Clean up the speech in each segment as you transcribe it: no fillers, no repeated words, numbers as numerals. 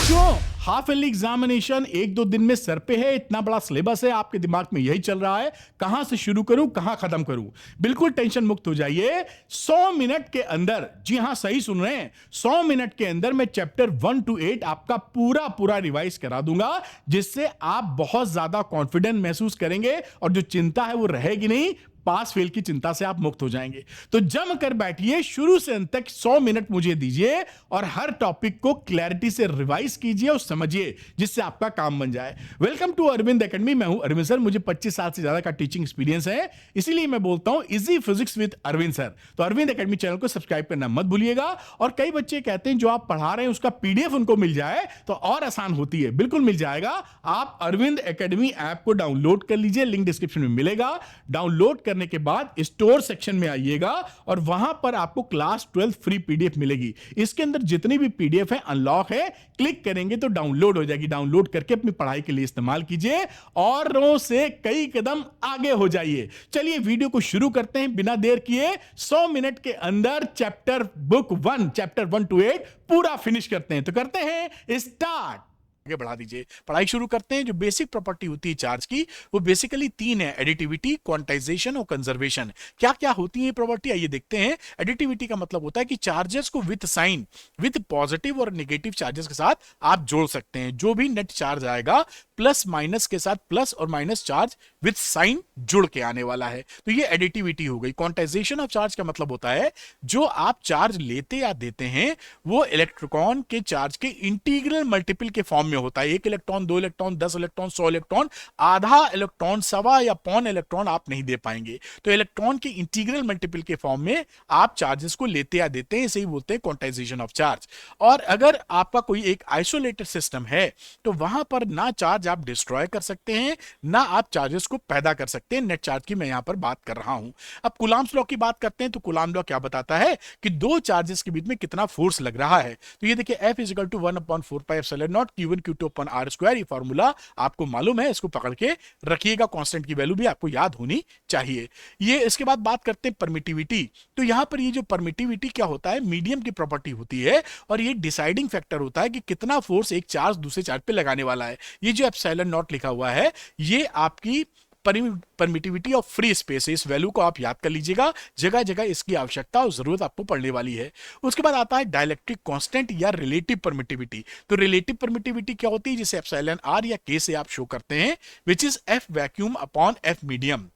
बच्चों, half yearly examination एक दो दिन में सर पे है। इतना बड़ा सिलेबस है, आपके दिमाग में यही चल रहा है कहां से शुरू करूं, कहां खत्म करूं। बिल्कुल टेंशन मुक्त हो जाइए। 100 मिनट के अंदर, जी हां सही सुन रहे हैं, 100 मिनट के अंदर मैं चैप्टर 1 to 8 आपका पूरा पूरा रिवाइज करा दूंगा, जिससे आप बहुत ज्यादा कॉन्फिडेंट महसूस करेंगे और जो चिंता है वो रहेगी नहीं। पास फेल की चिंता से आप मुक्त हो जाएंगे। तो जम कर बैठिए, शुरू से अंत तक 100 मिनट मुझे दीजिए और हर टॉपिक को क्लैरिटी से रिवाइज कीजिए और समझिए, जिससे आपका काम बन जाए। Welcome to Arvind academy. मैं हूं अरविंद सर। मुझे 25 साल से ज्यादा का टीचिंग एक्सपीरियंस है, इसीलिए मैं बोलता हूं easy physics with Arvind sir. तो अरविंद एकेडमी चैनल को सब्सक्राइब करना मत भूलिएगा। और कई बच्चे कहते हैं जो आप पढ़ा रहे हैं उसका पीडीएफ उनको मिल जाए तो और आसान होती है। बिल्कुल मिल जाएगा। आप अरविंद एकेडमी ऐप को डाउनलोड कर लीजिए, लिंक डिस्क्रिप्शन में मिलेगा। डाउनलोड करने के बाद स्टोर सेक्शन में आइएगा और वहां पर आपको क्लास 12 फ्री पीडीएफ मिलेगी। इसके अंदर जितनी भी पीडीएफ है अनलॉक है, क्लिक करेंगे तो डाउनलोड हो जाएगी। डाउनलोड करके अपनी पढ़ाई के लिए इस्तेमाल कीजिए, औरों से कई कदम आगे हो जाइए। चलिए वीडियो को शुरू करते हैं बिना देर किए। 100 मिनट के अंदर चैप्टर 1 to 8 पूरा फिनिश करते हैं। तो करते हैं स्टार्ट। आगे बढ़ा दीजिए, पढ़ाई शुरू करते हैं। जो बेसिक प्रॉपर्टी होती है चार्ज की, वो बेसिकली 3 है: एडिटिविटी, क्वांटाइजेशन और कंजर्वेशन। क्या क्या होती है ये प्रॉपर्टी, आइए देखते हैं। एडिटिविटी का मतलब होता है कि चार्जेस को विद साइन, विद पॉजिटिव और नेगेटिव चार्जेस के साथ आप जोड़ सकते हैं। जो भी नेट चार्ज आएगा प्लस माइनस के साथ प्लस और माइनस चार्ज विद साइन जुड़ के आने वाला है, तो ये एडिटिविटी हो गई। क्वांटाइजेशन ऑफ चार्ज का मतलब होता है जो आप चार्ज लेते या देते हैं वो इलेक्ट्रॉन के चार्ज के इंटीग्रल मल्टीपल के फॉर्म में होता है। 1 इलेक्ट्रॉन, 2 इलेक्ट्रॉन, 10 इलेक्ट्रॉन, 100 इलेक्ट्रॉन, आधा इलेक्ट्रॉन, सवा या पौन इलेक्ट्रॉन आप नहीं दे पाएंगे। तो इलेक्ट्रॉन के इंटीग्रल मल्टीपल के फॉर्म में आप चार्जेस को लेते या देते हैं, इसे ही बोलते हैं क्वांटाइजेशन ऑफ चार्ज। और अगर आपका कोई एक आइसोलेटेड सिस्टम है तो वहां पर ना चार्ज आप डिस्ट्रॉय कर सकते हैं, ना आप चार्जेस को पैदा कर सकते हैं। नेट चार्ज की मैं यहां पर बात कर रहा हूं। अब कूलॉम्स लॉ की बात करते हैं तो कूलॉम लॉ क्या बताता है कि दो चार्जेस के बीच में कितना फोर्स लग रहा है। तो ये देखिए, F = 1/4πε0 Q1 Q2 R²। ये फॉर्मूला आपको मालूम है, इसको पकड़ के रखिएगा। कांस्टेंट की वैल्यू भी आपको याद होनी चाहिए। ये इसके बाद बात करते हैं परमिटिविटी। तो यहां पर ये जो परमिटिविटी क्या होता है, मीडियम की प्रॉपर्टी होती है और ये डिसाइडिंग फैक्टर होता है कि कितना फोर्स एक चार्ज दूसरे चार्ज पे लगाने वाला है। ये जो एप्सिलॉन नॉट लिखा हुआ है ये आपकी परमिटिविटी ऑफ फ्री स्पेस है। इस वैल्यू को आप याद कर लीजिएगा, जगह जगह इसकी आवश्यकता और जरूरत आपको पड़ने वाली है। उसके बाद आता है डाइलेक्ट्रिक कांस्टेंट या रिलेटिव परमिटिविटी। तो रिलेटिव परमिटिविटी क्या होती है, जिसे एप्सिलॉन आर या के से आप शो करते हैं, which is F vacuum upon F medium.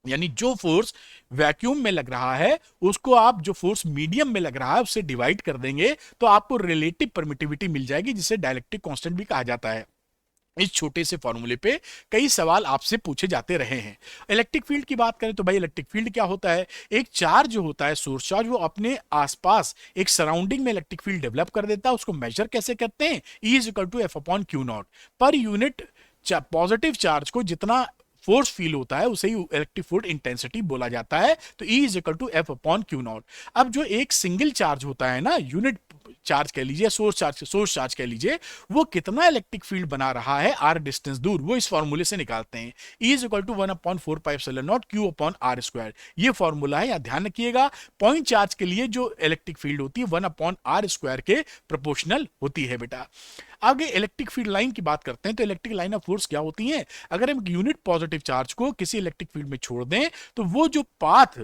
यानी जो फोर्स वैक्यूम में लग रहा है उसको आप जो फोर्स मीडियम में लग रहा है उससे डिवाइड कर देंगे तो आपको रिलेटिव परमिटिविटी मिल जाएगी, जिसे डाइलेक्ट्रिक कांस्टेंट भी कहा जाता है। इस छोटे से फॉर्मूले पे कई सवाल आपसे पूछे जाते रहे हैं। इलेक्ट्रिक फील्ड की बात करें तो भाई इलेक्ट्रिक फील्ड क्या होता है, एक चार्ज जो होता है सोर्स चार्ज, वो अपने आसपास एक सराउंडिंग में इलेक्ट्रिक फील्ड डेवलप कर देता है। उसको मेजर कैसे करते हैं, E = F/Q0। Per unit positive charge को जितना फोर्स फील होता है उसे ही इलेक्ट्रिक फील्ड इंटेंसिटी बोला जाता है। तो E = F/Q0। अब जो एक सिंगल चार्ज होता है ना, यूनिट चार्ज कह लीजिए, सोर्स चार्ज कह लीजिए, वो कितना इलेक्ट्रिक फील्ड बना रहा है r डिस्टेंस दूर, वो इस फॉर्मूले से निकालते हैं। E = 1/4πε0 Q/r²। ये फॉर्मूला है, या ध्यान रखिएगा। पॉइंट चार्ज के लिए जो इलेक्ट्रिक फील्ड होती है 1/r² के प्रोपोर्शनल होती है बेटा। आगे इलेक्ट्रिक फील्ड लाइन की बात करते हैं। तो इलेक्ट्रिक लाइन ऑफ फोर्स क्या होती है, अगर हम यूनिट पॉजिटिव चार्ज को किसी इलेक्ट्रिक फील्ड में छोड़ दें तो वो जो पाथ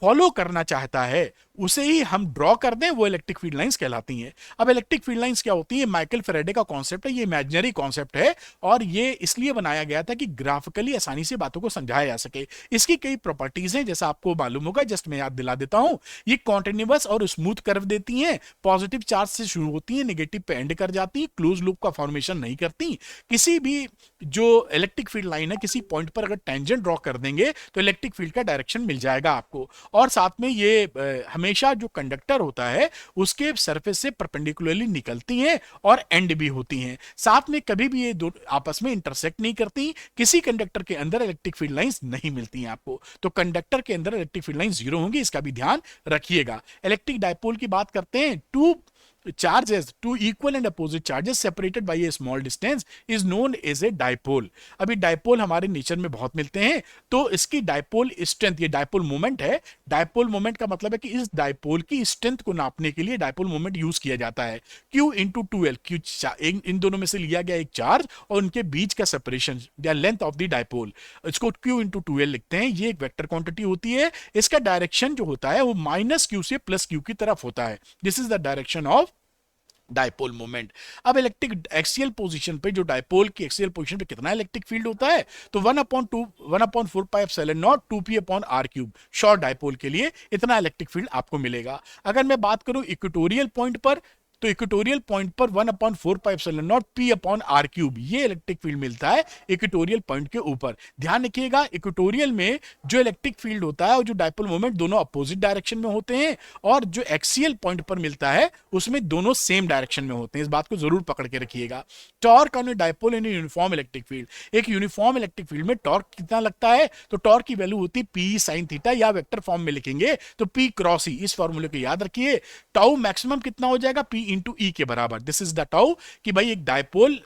फॉलो करना चाहता है उसे ही हम ड्रॉ कर दें, वो इलेक्ट्रिक फील्ड लाइंस कहलाती हैं। अब इलेक्ट्रिक फील्ड लाइंस क्या होती है, माइकल फैराडे का कॉन्सेप्ट है, ये इमेजिनरी कॉन्सेप्ट है और ये इसलिए बनाया गया था कि ग्राफिकली आसानी से बातों को समझाया जा सके। इसकी कई प्रॉपर्टीज हैं, जैसा आपको मालूम होगा, जस्ट मैं याद दिला देता हूं। ये कॉन्टिन्यूअस और स्मूथ कर्व देती हैं, पॉजिटिव चार्ज से शुरू होती है, नेगेटिव पे एंड कर जाती है, क्लोज लूप का फॉर्मेशन नहीं करती। किसी भी जो इलेक्ट्रिक फील्ड लाइन है किसी पॉइंट पर अगर टेंजेंट ड्रॉ कर देंगे तो इलेक्ट्रिक फील्ड का डायरेक्शन मिल जाएगा आपको। और साथ में ये हमेशा जो कंडक्टर होता है उसके सरफेस से परपेंडिकुलरली निकलती हैं और एंड भी होती हैं। साथ में कभी भी ये दो आपस में इंटरसेक्ट नहीं करती। किसी कंडक्टर के अंदर इलेक्ट्रिक फील्ड लाइंस नहीं मिलती हैं आपको। तो कंडक्टर के अंदर इलेक्ट्रिक फील्ड लाइंस 0 होंगी, इसका भी ध्यान रखिएगा। इलेक्ट्रिक डायपोल की बात करते हैं। Two charges, two equal and opposite charges separated by a small distance is known as a dipole. अभी डाइपोल हमारे नेचर में बहुत मिलते हैं, तो इसकी डाइपोल स्ट्रेंथ, ये डाइपोल मोमेंट है, डाइपोल मोमेंट का मतलब है कि इस डाइपोल की स्ट्रेंथ को नापने के लिए डाइपोल मोमेंट यूज किया जाता है। Q इंटू 2L, Q इन दोनों में से लिया गया एक चार्ज और उनके बीच का सेपरेशन या लेंथ ऑफ द डाइपोल, इसको Q इंटू 2L लिखते हैं। ये एक वेक्टर क्वांटिटी होती है, इसका डायरेक्शन जो होता है वो माइनस Q से प्लस Q की तरफ होता है। This is the direction of dipole moment. अब इलेक्ट्रिक एक्सियल पोजीशन पे, जो डाइपोल की एक्सियल पोजीशन पे कितना इलेक्ट्रिक फील्ड होता है, तो 1/4 pi epsilon not 2p upon r cube, short dipole के लिए इतना इलेक्ट्रिक फील्ड आपको मिलेगा। अगर मैं बात करूं इक्वेटोरियल पॉइंट पर, तो इक्वेटोरियल पॉइंट पर 1/4 pi epsilon not p upon r cube, ये इलेक्ट्रिक फील्ड मिलता है इक्वेटोरियल पॉइंट के ऊपर। ध्यान रखिएगा, इक्वेटोरियल में जो इलेक्ट्रिक फील्ड होता है और जो डाइपोल मोमेंट दोनों अपोजिट डायरेक्शन में होते हैं, और जो एक्सियल पॉइंट पर मिलता है उसमें दोनों सेम डायरेक्शन में होते हैं। इस बात को जरूर पकड़ के रखिएगा। Torque on a dipole in uniform electric field, एक यूनिफॉर्म इलेक्ट्रिक फील्ड में टॉर्क कितना लगता है, तो टॉर्क की वैल्यू होती है P sin थीटा, या वेक्टर फॉर्म में लिखेंगे तो P क्रॉस E। इस फॉर्मूले को याद रखिए। टाउ मैक्सिमम कितना हो जाएगा, P इंटू E के बराबर। दिस इज द टाउ, कि भाई एक dipole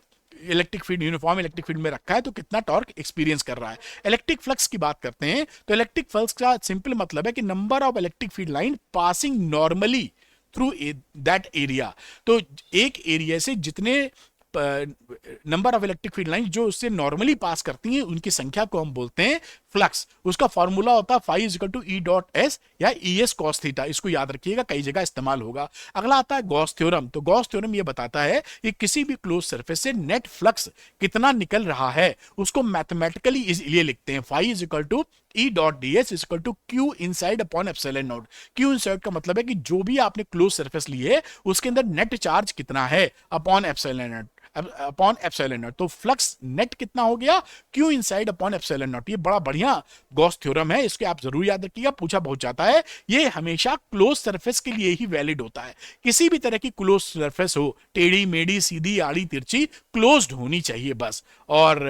electric field uniform electric field में रखा है तो कितना टॉर्क एक्सपीरियंस कर रहा है। इलेक्ट्रिक फ्लक्स की बात करते हैं, तो इलेक्ट्रिक फ्लक्स का सिंपल मतलब है कि number of electric field line passing normally through that area. तो एक एरिया से जितने number of electric field line जो उससे नॉर्मली पास करती हैं, उनकी संख्या को हम बोलते हैं फ्लक्स। उसका फॉर्मूला होता है phi equal to E dot S या ES cos थीटा। इसको याद रखिएगा, कई जगह इस्तेमाल होगा। अगला आता है गॉस थ्योरम। तो गॉस थ्योरम ये बताता है कि किसी भी क्लोज सरफेस से नेट फ्लक्स कितना निकल रहा है, उसको मैथमेटिकली इसलिए लिखते हैं phi equal to E dot ds equal to Q inside upon epsilon not. Q inside का मतलब है कि जो भी आपने क्लोज सरफेस ली है उसके अंदर नेट चार्ज कितना है upon epsilon not, upon epsilon not. तो फ्लक्स नेट कितना हो गया, Q inside upon epsilon not. ये बड़ा बढ़िया गॉस थ्योरम है, इसके आप जरूर याद रखिएगा, पूछा बहुत जाता है। ये हमेशा क्लोज सरफेस के लिए ही वैलिड होता है। किसी भी तरह की क्लोज सरफेस हो, टेढ़ी मेढ़ी सीधी आड़ी तिरछी, क्लोज्ड होनी चाहिए बस, और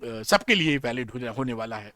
सबके लिए वैलिड होने वाला है।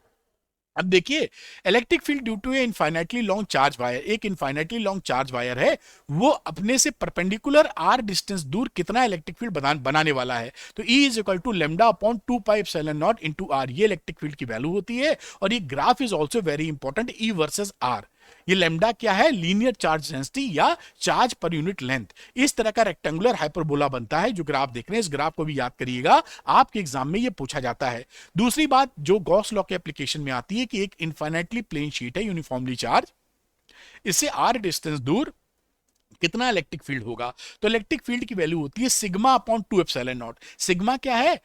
अब देखिए, electric field due to a infinitely long charge wire, एक इनफाइनाइटली लॉन्ग चार्ज वायर है, वो अपने से परपेंडिकुलर r डिस्टेंस दूर कितना इलेक्ट्रिक फील्ड बनाने वाला है। तो E is equal to lambda upon 2 pi epsilon not into r, ये इलेक्ट्रिक फील्ड की वैल्यू होती है। और ये graph is also very important, E versus r। ये लैम्डा क्या है, लीनियर चार्ज डेंसिटी या चार्ज पर यूनिट लेंथ। इस तरह का रेक्टेंगुलर हाइपरबोला बनता है जो ग्राफ देख रहे हैं। इस ग्राफ को भी याद करिएगा, आपके एग्जाम में ये पूछा जाता है। दूसरी बात जो गॉस लॉ के एप्लीकेशन में आती है कि एक इनफाइनाइटली प्लेन शीट है यूनिफॉर्मली चार्ज, इससे r डिस्टेंस दूर कितना इलेक्ट्रिक फील्ड होगा। तो इलेक्ट्रिक फील्ड की वैल्यू होती है sigma upon 2 epsilon not. Sigma क्या है,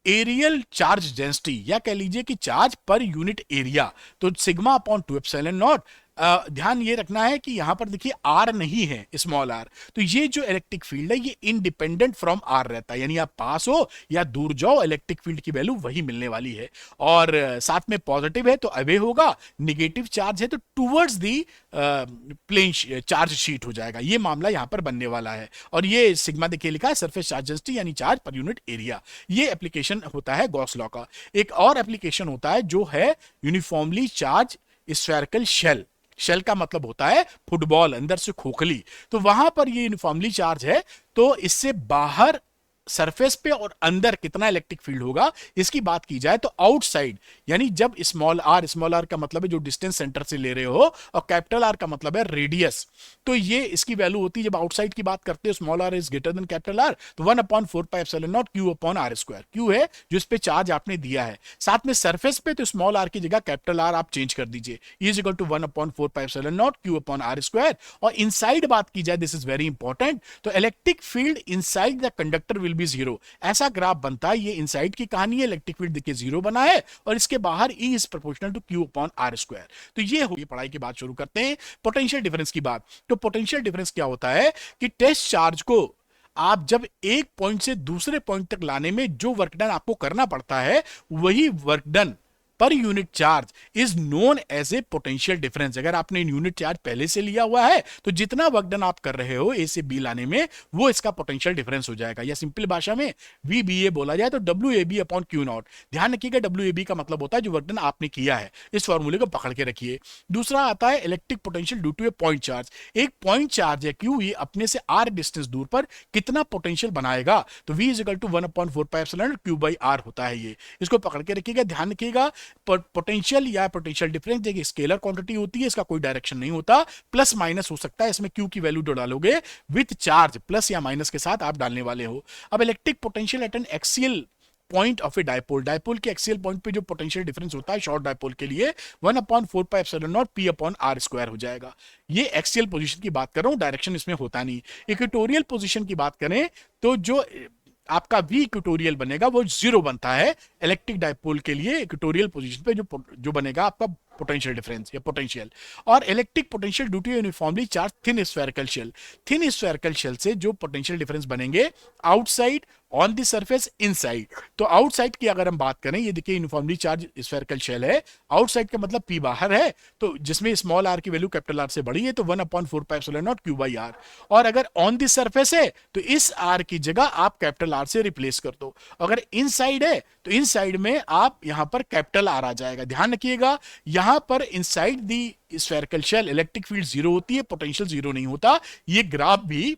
एरियल चार्ज डेंसिटी, या कह लीजिए कि चार्ज पर यूनिट एरिया। तो सिग्मा अपॉन 2 एप्सिलॉन नॉट। ध्यान ये रखना है कि यहां पर देखिए आर नहीं है, स्मॉल आर। तो ये जो इलेक्ट्रिक फील्ड है ये इंडिपेंडेंट फ्रॉम आर रहता है, यानी आप पास हो या दूर जाओ इलेक्ट्रिक फील्ड की वैल्यू वही मिलने वाली है। और साथ में पॉजिटिव है तो अवे होगा, निगेटिव चार्ज है तो towards the plane charge sheet हो जाएगा। ये मामला यहां पर बनने वाला है। और ये सिग्मा देखिए लिखा है सरफेस चार्ज डेंसिटी यानी चार्ज पर यूनिट एरिया। ये एप्लीकेशन होता है गॉस लॉ का। एक और एप्लीकेशन होता है जो है uniformly charge spherical shell. Shell का मतलब होता है फुटबॉल, अंदर से खोखली। तो वहां पर ये यूनिफॉर्मली चार्ज है, तो इससे बाहर सरफेस पे और अंदर कितना इलेक्ट्रिक फील्ड होगा इसकी बात की जाए तो आउटसाइड, यानी जब स्मॉल आर का मतलब है जो डिस्टेंस सेंटर से ले रहे हो, और कैपिटल आर का मतलब है रेडियस, तो ये इसकी वैल्यू होती है जब आउटसाइड की बात करते हो small R is greater than capital R, तो 1/4 pi epsilon not Q upon R square. Q है जो इस पे चार्ज आपने दिया है, साथ में सरफेस पे तो स्मॉल आर की जगह कैपिटल आर आप चेंज कर दीजिए, E is equal to 1/4 pi epsilon not Q upon R square. और इनसाइड बात की जाए, दिस इज वेरी इंपॉर्टेंट, तो electric field inside the conductor will be zero. ऐसा ग्राफ बनता है, ये इनसाइड की कहानी है, इलेक्ट्रिक फील्ड देखिए जीरो बना है, और इसके बाहर E is proportional to Q upon R square. तो ये होगी पढ़ाई की बात शुरू करते हैं पोटेंशियल डिफरेंस की बात। तो पोटेंशियल डिफरेंस क्या होता है कि टेस्ट चार्ज को आप जब एक पॉइंट से दूसरे पॉइंट तक लाने में जो वर्क डन आपको करना पड़ता है, वही वर्क डन पर unit charge is known as a potential difference. अगर आपने यूनिट चार्ज पहले से लिया हुआ है तो जितना वर्क डन आप कर रहे हो ए से बी लाने में, वो इसका पोटेंशियल डिफरेंस हो जाएगा। या सिंपल भाषा में VBA बोला जाए तो WAB अपॉन Q0। ध्यान रखिएगा WAB का मतलब होता है जो वर्क डन आपने किया है। इस फॉर्मूले को पकड़ के रखिए। दूसरा आता है electric potential due to a point charge. एक पॉइंट चार्ज है Q, ये अपने से R डिस्टेंस दूर पर कितना पोटेंशियल बनाएगा, तो V is equal to 1/4πε Q/R होता है। ये इसको पकड़ के रखिएगा। ध्यान रखिएगा पोटेंशियल या पोटेंशियल डिफरेंस एक स्केलर क्वांटिटी होती है, इसका कोई डायरेक्शन नहीं होता, प्लस माइनस हो सकता है। इसमें Q की वैल्यू डालोगे विथ चार्ज प्लस या माइनस के साथ आप डालने वाले हो। अब electric potential at N axial point of A dipole, dipole के एक्सियल पॉइंट पे जो पोटेंशियल डिफरेंस होता है शॉर्ट डायपोल के लिए 1/4πε0 P/R² हो जाएगा। ये एक्सियल पोजीशन की बात कर रहा हूं, डायरेक्शन इसमें होता नहीं। इक्वेटोरियल पोजीशन की बात करें तो जो आपका V इक्वेटोरियल बनेगा वो 0 बनता है इलेक्ट्रिक डायपोल के लिए। इक्वेटोरियल पोजीशन पे जो बनेगा आपका पोटेंशियल डिफरेंस या पोटेंशियल। और electric potential due to uniformly charge thin spherical shell, thin spherical shell से जो पोटेंशियल डिफरेंस बनेंगे outside on the surface inside. तो आउटसाइड की अगर हम बात करें, ये देखिए यूनिफॉर्मली चार्ज स्फेरिकल शेल है, आउटसाइड का मतलब P बाहर है, तो जिसमें स्मॉल r की वैल्यू कैपिटल R से बड़ी है तो 1/4πε0 Q/R। और अगर ऑन द सरफेस है तो इस R की जगह आप कैपिटल R से रिप्लेस कर दो। अगर इनसाइड है तो इनसाइड में आप यहां पर कैपिटल R आ जाएगा। ध्यान रखिएगा यहां पर inside the spherical shell electric field 0 होती है, पोटेंशियल 0 नहीं होता। ये ग्राफ भी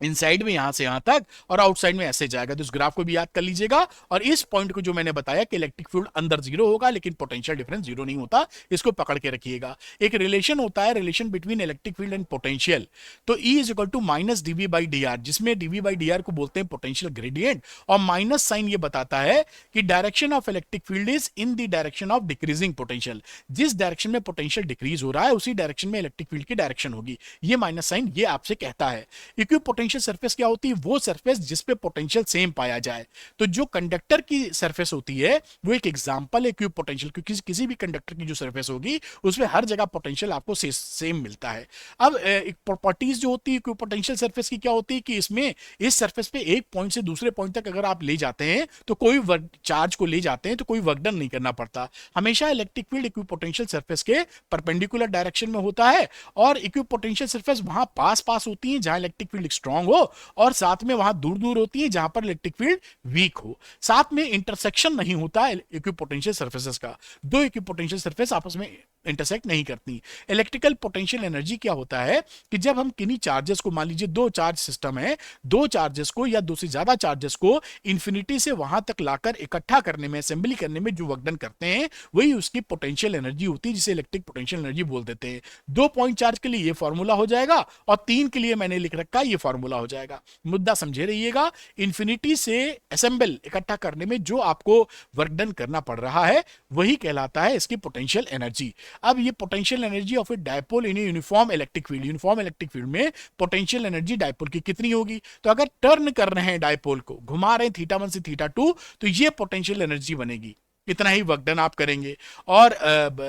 इनसाइड में यहां से यहां तक और आउटसाइड में ऐसे जाएगा, तो इस ग्राफ को भी याद कर लीजिएगा। और इस पॉइंट को जो मैंने बताया कि इलेक्ट्रिक फील्ड अंदर 0 होगा लेकिन पोटेंशियल डिफरेंस 0 नहीं होता, इसको पकड़ के रखिएगा। एक रिलेशन होता है, relation between electric field and potential. तो E is equal to -dV/dr, जिसमें dV/dr को बोलते हैं पोटेंशियल ग्रेडियंट, और माइनस साइन ये बताता है कि direction of electric field is in the direction of decreasing potential. जिस डायरेक्शन में पोटेंशियल डिक्रीज हो रहा है उसी डायरेक्शन में इलेक्ट्रिक फील्ड की डायरेक्शन होगी। ये माइनस साइन ये आपसे कहता है। इक्विपोटेंशियल सरफेस क्या होती है? वो सरफेस जिस पे पोटेंशियल सेम पाया जाए। तो जो कंडक्टर की सरफेस होती है वो एक एग्जांपल है इक्विपोटेंशियल, क्योंकि किसी भी कंडक्टर की जो सरफेस होगी उसमें हर जगह पोटेंशियल आपको सेम मिलता है। अब एक प्रॉपर्टीज जो होती है इक्विपोटेंशियल सरफेस की क्या होती है कि इसमें इस सरफेस पे एक पॉइंट से दूसरे पॉइंट तक अगर आप ले जाते हैं तो कोई चार्ज को ले जाते हैं तो कोई वर्क डन नहीं करना पड़ता। हमेशा इलेक्ट्रिक फील्ड इक्विपोटेंशियल सरफेस के परपेंडिकुलर डायरेक्शन में होता है, और इक्विपोटेंशियल सरफेस वहां पास पास होती है जहां इलेक्ट्रिक फील्ड स्ट्रांग हो, और साथ में वहां दूर दूर होती है जहां पर इलेक्ट्रिक फील्ड वीक हो। साथ में इंटरसेक्शन नहीं होता इक्विपोटेंशियल सरफेसेस का, दो इक्विपोटेंशियल सरफेस आपस में इंटरसेक्ट नहीं करती। इलेक्ट्रिकल पोटेंशियल एनर्जी क्या होता है कि जब हम किन्हीं चार्जेस को, मान लीजिए दो चार्ज सिस्टम है, दो चार्जेस को या दो से ज्यादा चार्जेस को इंफिनिटी से वहां तक लाकर इकट्ठा करने में, असेंबली करने में जो वर्क डन करते हैं वही उसकी पोटेंशियल एनर्जी होती है, जिसे इलेक्ट्रिक पोटेंशियल एनर्जी बोल देते हैं। 2 पॉइंट चार्ज के लिए ये फॉर्मूला हो जाएगा और 3 के लिए मैंने लिख रखा ये फॉर्मूला हो जाएगा। मुद्दा समझे रहिएगा, इंफिनिटी से असेंबल इकट्ठा करने में जो आपको वर्क डन करना पड़ रहा है वही कहलाता है इसकी पोटेंशियल एनर्जी। अब ये potential energy of A dipole in uniform electric field, uniform electric field में पोटेंशियल एनर्जी डायपोल की कितनी होगी? तो अगर टर्न कर रहे हैं डायपोल को, घुमा रहे हैं θ1 से θ2, तो ये पोटेंशियल एनर्जी बनेगी, इतना ही वर्क डन आप करेंगे। और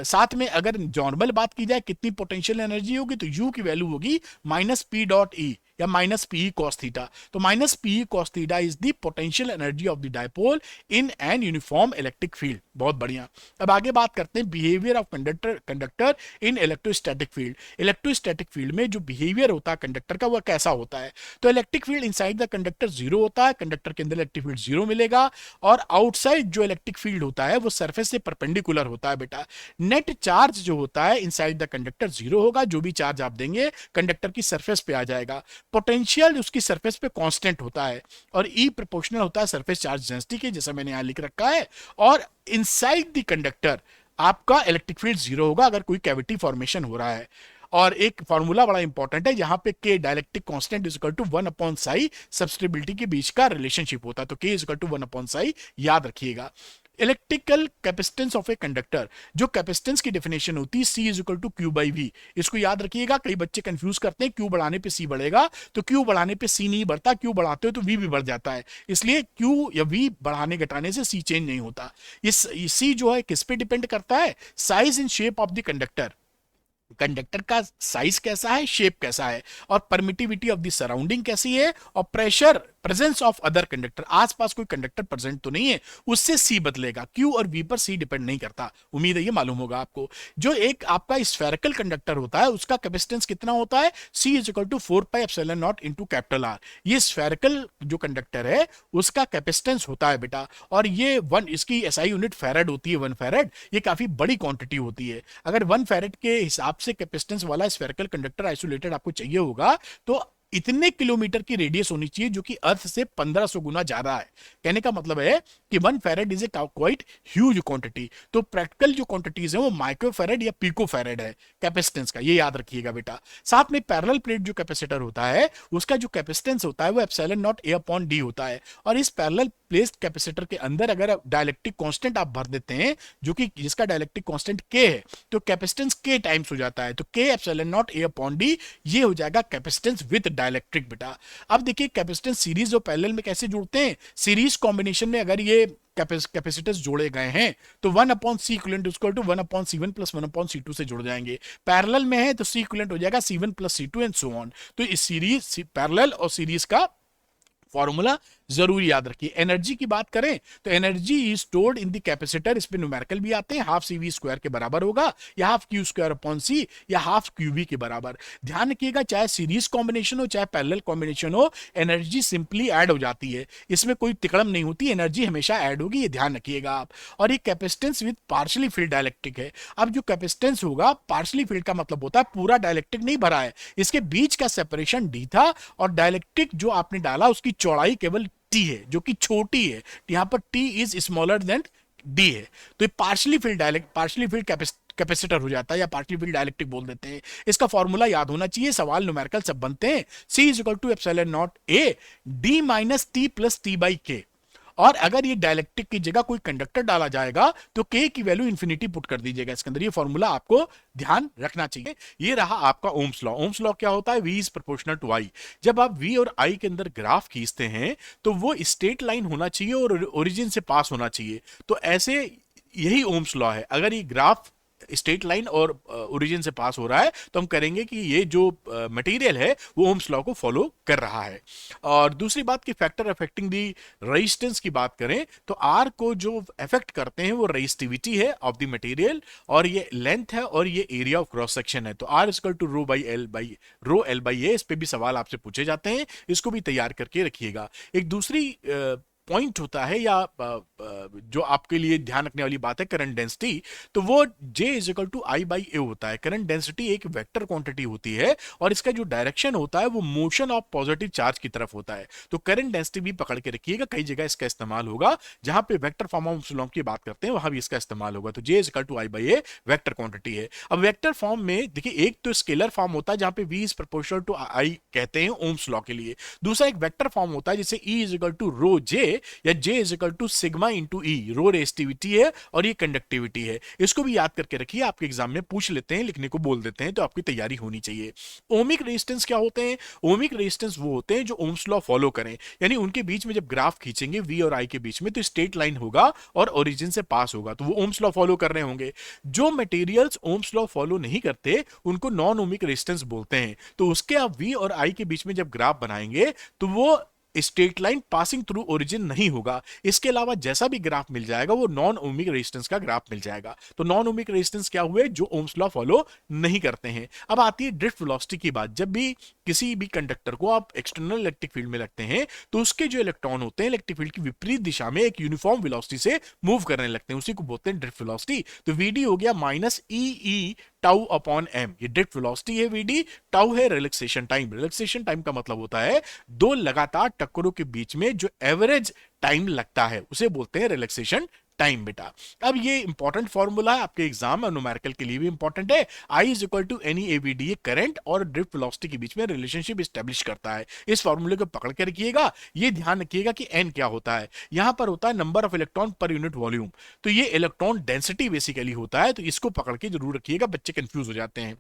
साथ में अगर नॉर्मल बात की जाए कितनी पोटेंशियल एनर्जी होगी, तो U की वैल्यू होगी -P.E या -Pe cos थीटा। तो -Pe cos theta is the potential energy of the dipole in an uniform electric field. बहुत बढ़िया। अब आगे बात करते हैं behaviour of conductor in electrostatic field. Electrostatic field में जो बिहेवियर होता है कंडक्टर का वह कैसा होता है? तो electric field inside the conductor 0 होता है, कंडक्टर के अंदर इलेक्ट्रिक फील्ड 0 मिलेगा, और आउटसाइड जो इलेक्ट्रिक फील्ड होता है वो सरफेस से परपेंडिकुलर होता है बेटा। नेट चार्ज जो होता है इनसाइड द कंडक्टर 0 होगा, जो भी चार्ज आप देंगे कंडक्टर की सरफेस पे आ जाएगा। पोटेंशियल उसकी सरफेस पे कांस्टेंट होता है, और E प्रोपोर्शनल होता है सरफेस चार्ज डेंसिटी के, जैसा मैंने यहां लिख रखा है। और इनसाइड द कंडक्टर आपका इलेक्ट्रिक फील्ड 0 होगा अगर कोई कैविटी फॉर्मेशन हो रहा है। और एक फॉर्मूला बड़ा इंपॉर्टेंट है यहाँ पे, K dielectric constant is equal to 1/psi susceptibility के बीच का रिलेशनशिप होता है, तो K is equal to 1/psi याद रखिएगा। Electrical capacitance of a conductor, जो कैपेसिटेंस की डेफिनेशन होती है C is equal to Q/V, इसको याद रखिएगा। कई बच्चे कंफ्यूज करते हैं Q बढ़ाने पे C बढ़ेगा, तो Q बढ़ाने पे C नहीं बढ़ता, Q बढ़ाते हो तो V भी बढ़ जाता है, इसलिए Q या V बढ़ाने घटाने से C चेंज नहीं होता। ये C जो है किस पे डिपेंड करता है? Size and shape of the conductor, conductor का साइज कैसा है, शेप कैसा है, और परमिटिविटी ऑफ द सराउंडिंग कैसी है, और pressure presence of other conductor, आसपास कोई कंडक्टर प्रेजेंट तो नहीं है, उससे सी बदलेगा। क्यू और वी पर सी डिपेंड नहीं करता, उम्मीद है ये मालूम होगा आपको। जो एक आपका स्फेरिकल कंडक्टर होता है उसका कैपेसिटेंस कितना होता है, C is equal to 4 pi epsilon not into capital R. ये स्फेरिकल जो कंडक्टर है उसका कैपेसिटेंस होता है बेटा, और ये वन, इसकी एसआई यूनिट फैराड होती है, 1 फैराड। ये काफी बड़ी क्वांटिटी होती है। अगर 1 फैराड के हिसाब से कैपेसिटेंस वाला स्फेरिकल कंडक्टर आइसोलेटेड आपको चाहिए होगा तो इतने किलोमीटर की रेडियस होनी चाहिए, जो कि अर्थ से 1500 गुना ज्यादा है। कहने का मतलब है कि 1 farad is a quite huge quantity. तो प्रैक्टिकल जो क्वांटिटीज है वो माइक्रो फैराड या पिको फैराड है कैपेसिटेंस का, ये याद रखिएगा बेटा। साथ में पैरेलल प्लेट जो कैपेसिटर होता है उसका जो कैपेसिटेंस होता है वो एप्सिलॉन नॉट ए अपॉन डी होता है। और इस पैरेलल प्लेट कैपेसिटर के अंदर अगर डायलेक्ट्रिक कांस्टेंट आप भर देते हैं, जो कि जिसका डायलेक्ट्रिक कांस्टेंट के है, तो कैपेसिटेंस के टाइम्स हो जाता है। तो के एप्सिलॉन नॉट ए अपॉन डी, ये हो जाएगा कैपेसिटेंस विद डायलेक्ट्रिक बेटा। अब देखिए कैपेसिटेंस सीरीज और पैरेलल में कैसे जुड़ते हैं। सीरीज कॉम्बिनेशन में अगर ये कैपेसिटर्स जोड़े गए हैं तो 1 upon C equivalent equal to 1 upon C one plus 1 upon C two से जुड़ जाएंगे। पैरेलल में है तो सी इक्विवेलेंट हो जाएगा C one plus C two and so on. तो इस सीरीज, पैरेलल और सीरीज का फॉर्मूला जरूर याद रखिए। एनर्जी की बात करें तो energy is stored in the capacitor, इस पे न्यूमेरिकल भी आते हैं, हाफ सी वी स्क्वायर के बराबर होगा, या हाफ क्यू स्क्वायर अपॉन सी, या हाफ क्यू वी के बराबर। ध्यान रखिएगा चाहे सीरीज कॉम्बिनेशन हो चाहे पैरेलल कॉम्बिनेशन हो, एनर्जी सिंपली ऐड हो जाती है, इसमें कोई तिकड़म नहीं होती, एनर्जी हमेशा ऐड होगी, ये ध्यान रखिएगा आप। और ये capacitance with partially field dielectric है। अब जो कैपेसिटेंस होगा पार्शियली फिल्ड का मतलब होता है पूरा डायलेक्ट्रिक नहीं भरा है, इसके बीच का सेपरेशन डी था, और डायलेक्ट्रिक जो आपने डाला उसकी चौड़ाई केवल टी है, जो कि छोटी है। यहां पर T is smaller than D है, तो ये पार्शियली फिल्ड कैपेसिटर हो जाता है, या पार्शियली फिल्ड डायलेक्ट्रिक बोल देते हैं। इसका फॉर्मूला याद होना चाहिए, सवाल न्यूमेरिकल सब बनते हैं। C is equal to epsilon naught A D minus T plus T by K. और अगर ये डायलेक्ट्रिक की जगह कोई कंडक्टर डाला जाएगा तो के की वैल्यू इंफिनिटी पुट कर दीजिएगा इसके अंदर। ये फॉर्मूला आपको ध्यान रखना चाहिए। ये रहा आपका ओम्स लॉ। ओम्स लॉ क्या होता है, V is proportional to I। जब आप V और I के अंदर ग्राफ खींचते हैं तो वो स्ट्रेट लाइन होना चाहिए और ओरिजिन से पास होना चाहिए। तो ऐसे यही ओम्स लॉ है। अगर ये ग्राफ स्ट्रेट लाइन और ओरिजिन से पास हो रहा है तो हम करेंगे कि ये जो मटेरियल है वो ओम्स लॉ को फॉलो कर रहा है। और दूसरी बात कि फैक्टर अफेक्टिंग दी रेजिस्टेंस की बात करें तो आर को जो अफेक्ट करते हैं वो रेजिस्टिविटी है ऑफ द मटेरियल, और ये लेंथ है, और ये एरिया ऑफ क्रॉस सेक्शन है। तो R equal to rho L by A. इस पे भी सवाल आपसे पूछे जाते हैं, इसको भी तैयार करके रखिएगा। एक दूसरी पॉइंट होता है या जो आपके लिए ध्यान रखने वाली बात है करंट डेंसिटी, तो वो J is equal to I by A होता है। करंट डेंसिटी एक वेक्टर क्वांटिटी होती है और इसका जो डायरेक्शन होता है वो मोशन ऑफ पॉजिटिव चार्ज की तरफ होता है। तो करंट डेंसिटी भी पकड़ के रखिएगा, कई जगह इसका इस्तेमाल होगा। जहां पे वेक्टर फॉर्म ऑफ लॉ की बात करते हैं वहां भी इसका इस्तेमाल होगा। तो J is equal to I by A vector quantity है। अब वेक्टर फॉर्म में देखिए, एक तो स्केलर फॉर्म होता है जहां पे V is proportional to I कहते हैं ओम्स लॉ के लिए। दूसरा एक वेक्टर फॉर्म होता है जिसे E is equal to rho J या J is equal to sigma into E. Rho resistivity है और ये कंडक्टिविटी है। इसको भी याद करके रखिए, आपके एग्जाम में पूछ लेते हैं, लिखने को बोल देते हैं, तो आपकी तैयारी होनी चाहिए। ओमिक रेजिस्टेंस क्या होते हैं? ओमिक रेजिस्टेंस वो होते हैं जो ओम्स लॉ फॉलो करें, यानी उनके बीच में जब ग्राफ खींचेंगे V और I के बीच में तो स्ट्रेट लाइन होगा और ओरिजिन से पास होगा, तो वो ओम्स लॉ फॉलो कर रहे होंगे। जो मटेरियल्स ओम्स लॉ फॉलो नहीं करते उनको नॉन ओमिक रेजिस्टेंस बोलते हैं। तो उसके आप V और I के बीच में जब ग्राफ बनाएंगे तो वो straight line passing through origin नहीं होगा। इसके अलावा जैसा भी ग्राफ मिल जाएगा वो नॉन ओमिक रेजिस्टेंस का ग्राफ मिल जाएगा। तो नॉन ओमिक रेजिस्टेंस क्या हुए? जो ओम्स लॉ फॉलो नहीं करते हैं। अब आती है ड्रिफ्ट वेलोसिटी की बात। जब भी किसी भी कंडक्टर को आप एक्सटर्नल इलेक्ट्रिक फील्ड में रखते हैं तो उसके जो इलेक्ट्रॉन होते हैं इलेक्ट्रिक फील्ड की विपरीत दिशा में एक यूनिफॉर्म वेलोसिटी से मूव करने लगते हैं, उसी को बोलते हैं ड्रिफ्ट वेलोसिटी। तो वीडी हो गया माइनस ई टाउ अपॉन एम। ये ड्रिफ्ट वेलोसिटी है वीडी, टाउ है रिलैक्सेशन टाइम। रिलैक्सेशन टाइम का मतलब होता है दो लगातार टक्करों के बीच में जो एवरेज टाइम लगता है उसे बोलते हैं रिलैक्सेशन टाइम बेटा। अब ये इंपॉर्टेंट फॉर्मूला है आपके एग्जाम में, न्यूमेरिकल के लिए भी इंपॉर्टेंट है। I is equal to N E A V D, current और ड्रिफ्ट वेलोसिटी के बीच में रिलेशनशिप एस्टेब्लिश करता है। इस फॉर्मूले को पकड़ के रखिएगा। ये ध्यान रखिएगा कि n क्या होता है, यहां पर होता है number of electron per unit volume, तो ये इलेक्ट्रॉन डेंसिटी बेसिकली होता है। तो इसको पकड़ के जरूर रखिएगा, बच्चे कंफ्यूज हो जाते हैं।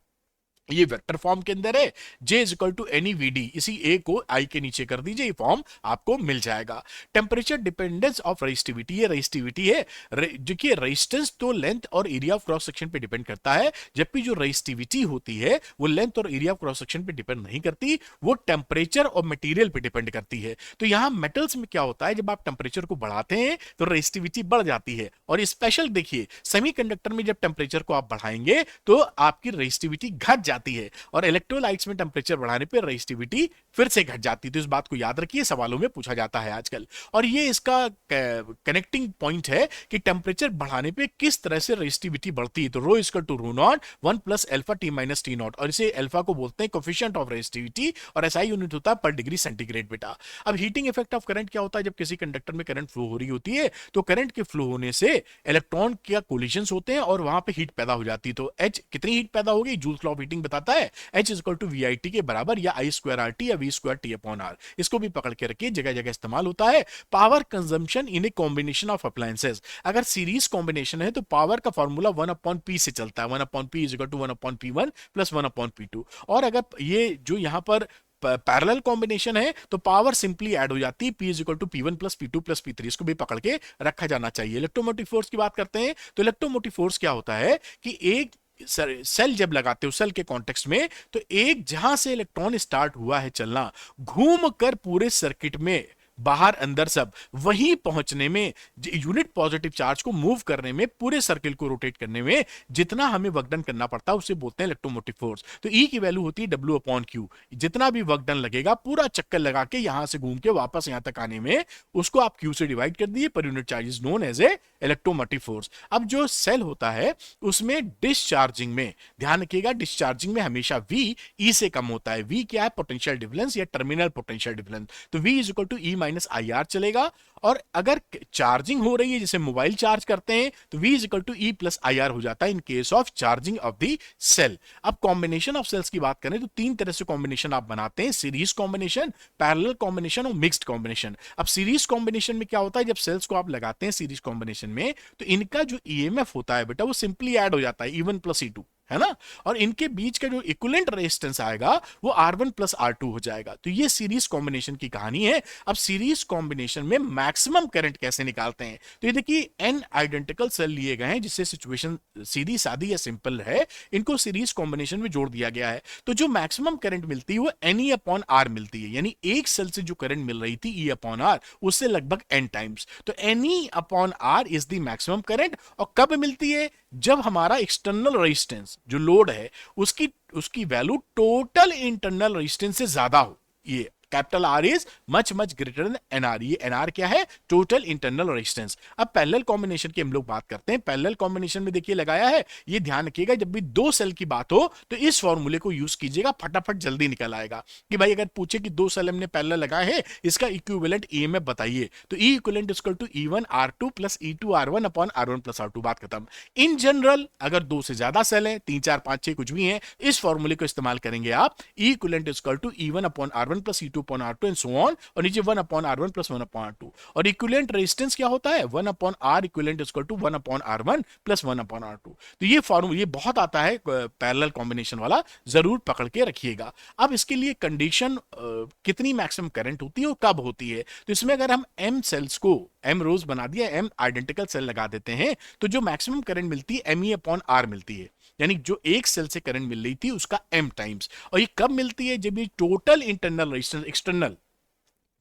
ये वेक्टर फॉर्म के अंदर है, J is equal to N E V D, इसी ए को आई के नीचे कर दीजिए, ये फॉर्म आपको मिल जाएगा। टेम्परेचर डिपेंडेंस ऑफ रेजिस्टिविटी, ये रेजिस्टिविटी है, जो कि रेजिस्टेंस तो लेंथ और एरिया ऑफ क्रॉस सेक्शन पे डिपेंड करता है, जबकि जो रेजिस्टिविटी होती है वो लेंथ और एरिया ऑफ क्रॉस सेक्शन पे डिपेंड नहीं करती, वो टेम्परेचर और मटेरियल पे डिपेंड करती है। तो यहां मेटल्स में क्या होता है, जब आप टेम्परेचर को बढ़ाते हैं तो रेजिस्टिविटी बढ़ जाती है, और स्पेशल देखिए सेमीकंडक्टर में जब टेम्परेचर को आप बढ़ाएंगे तो आपकी रेजिस्टिविटी घट जाती है, और इलेक्ट्रोलाइट्स में टेम्परेचर बढ़ाने पर रेजिस्टिविटी फिर से घट जाती है। तो इस बात को याद रखिए, सवालों में पूछा जाता है आजकल। और ये इसका कनेक्टिंग पॉइंट है कि टेम्परेचर बढ़ाने पे किस तरह से रेजिस्टिविटी बढ़ती है। तो rho equal to rho naught 1 plus alpha T minus T naught, और इसे अल्फा को बोलते हैं कोफिशिएंट ऑफ रेजिस्टिविटी, और एसआई यूनिट होता है पर डिग्री सेंटीग्रेड बेटा। अब हीटिंग इफेक्ट ऑफ करंट क्या होता है, जब किसी कंडक्टर में करंट फ्लो हो रही होती है तो करंट के फ्लो होने से इलेक्ट्रॉन के कोलिजन्स होते हैं और वहां पे हीट पैदा हो जाती है। तो एच कितनी हीट पैदा होगी, जूल्स लॉ ऑफ हीटिंग बताता है H is equal to V I T के बराबर, या आई स्क्वायर आर टी या V square T upon R. इसको भी पकड़ के रखिए, जगह जगह इस्तेमाल होता है। Power consumption in a combination of appliances, अगर सीरीज कॉम्बिनेशन है तो पावर का फॉर्मूला 1 अपॉन पी से चलता है, 1 upon P is equal to 1 upon P one plus 1 upon P two. और अगर ये जो यहां पर पैरेलल कॉम्बिनेशन है तो पावर सिंपली ऐड हो जाती है, P is equal to P1 plus P2 plus P3, इसको भी पकड़ के रखा जाना चाहिए। इलेक्ट्रोमोटिव फोर्स की बात करते हैं तो इलेक्ट्रोमोटिव फोर्स क्या होता है कि एक सेल जब लगाते हो सेल के कॉन्टेक्स्ट में, तो एक जहां से इलेक्ट्रॉन स्टार्ट हुआ है चलना, घूम कर पूरे सर्किट में बाहर अंदर सब वहीं पहुंचने में, यूनिट पॉजिटिव चार्ज को मूव करने में, पूरे सर्किल को रोटेट करने में जितना हमें वर्क डन करना पड़ता है उसे बोलते हैं इलेक्ट्रोमोटिव फोर्स। तो ई की वैल्यू होती है W अपॉन क्यू, जितना भी वर्क डन लगेगा पूरा चक्कर लगा के यहां से घूम के वापस यहां तक आने में, उसको आप क्यू से डिवाइड कर दिए, पर unit charge is known as a electromotive force. अब जो सेल होता है उसमें डिस्चार्जिंग में ध्यान रखिएगा, डिस्चार्जिंग में हमेशा V E से कम होता है। V क्या है, पोटेंशियल डिफरेंस या टर्मिनल पोटेंशियल डिफरेंस, तो V is equal to E minus I R चलेगा। और अगर चार्जिंग हो रही है जैसे मोबाइल चार्ज करते हैं तो V is equal to E plus I R हो जाता है in case of charging of the cell. अब कॉम्बिनेशन ऑफ सेल्स की बात करें तो तीन तरह से कॉम्बिनेशन आप बनाते हैं, सीरीज कॉम्बिनेशन, पैरेलल कॉम्बिनेशन और मिक्स्ड कॉम्बिनेशन। अब सीरीज कॉम्बिनेशन में क्या होता है, जब सेल्स को आप लगाते हैं सीरीज कॉम्बिनेशन में तो इनका जो ईएमएफ होता है बेटा वो सिंपली ऐड हो जाता है E1 प्लस E2, है ना, और इनके बीच का जो इक्विवेलेंट रेजिस्टेंस आएगा वो R1 प्लस R2 हो जाएगा। तो ये सीरीज कॉम्बिनेशन की कहानी है। अब सीरीज कॉम्बिनेशन में मैक्सिमम करंट कैसे निकालते हैं, तो ये देखिए n आइडेंटिकल सेल लिए गए हैं जिससे सिचुएशन सीधी सादी या सिंपल है, इनको सीरीज कॉम्बिनेशन में जोड़ दिया गया है। तो जो मैक्सिमम करंट मिलती है वो Ne अपॉन R मिलती है, यानी एक सेल से जो करंट मिल रही थी E अपॉन R उससे लगभग n टाइम्स। तो Ne upon R is the maximum current. और कब मिलती है, जब हमारा एक्सटर्नल रेजिस्टेंस जो लोड है उसकी वैल्यू टोटल इंटरनल रेजिस्टेंस से ज्यादा हो। ये capital R is much much greater than NR। ये NR क्या है, टोटल इंटरनल रेजिस्टेंस। अब पैरेलल कॉम्बिनेशन की हम लोग बात करते हैं। पैरेलल कॉम्बिनेशन में देखिए लगाया है, ये ध्यान रखिएगा जब भी दो सेल की बात हो तो इस फॉर्मूले को यूज कीजिएगा, फटाफट जल्दी निकल आएगा। कि भाई अगर पूछे कि दो सेल हमने पैरेलल लगाए हैं, इसका इक्विवेलेंट ईएमएफ बताइए, तो E equivalent equal to E1 R2 plus E2 R1 upon R1 plus R2, बात खत्म। इन जनरल अगर दो से ज्यादा सेल हैं, 3 4 5 6 कुछ भी हैं, इस फॉर्मूले को इस्तेमाल करेंगे आप, E equivalent equal to E1 upon R1 plus E2 upon R2 and so on, और नीचे 1 upon R1 plus 1 upon R2। और इक्विवेलेंट रेजिस्टेंस क्या होता है, 1 upon R equivalent equal to 1 upon R1 plus 1 upon R2। तो ये formula ये बहुत आता है पैरेलल कॉम्बिनेशन वाला, जरूर पकड़ के रखिएगा। अब इसके लिए कंडीशन कितनी मैक्सिमम करंट होती है और कब होती है, तो इसमें अगर हम M सेल्स को M रोज बना दिया, M आइडेंटिकल सेल लगा देते हैं, तो जो मैक्सिमम करंट मिलती है Me अपॉन R मिलती है, यानी जो एक सेल से करंट मिल रही थी उसका M टाइम्स। और ये कब मिलती है, जब ये total internal resistance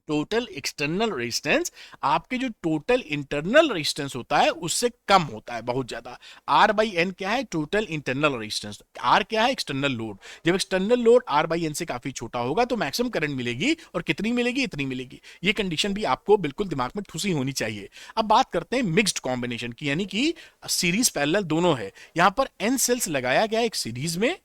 total external resistance आपके जो टोटल इंटरनल रेजिस्टेंस होता है उससे कम होता है बहुत ज्यादा। R बाई एन क्या है, टोटल इंटरनल रेजिस्टेंस, R क्या है, एक्सटर्नल लोड। जब external load R by n से काफी छोटा होगा तो मैक्सिमम करंट मिलेगी, और कितनी मिलेगी, इतनी मिलेगी। ये कंडीशन भी आपको बिल्कुल दिमाग में ठुसी होनी चाहिए। अब बात करते हैं मिक्स्ड कॉम्बिनेशन की, यानी कि सीरीज पैरेलल दोनों है। यहां पर N सेल्स लगाया गया एक सीरीज में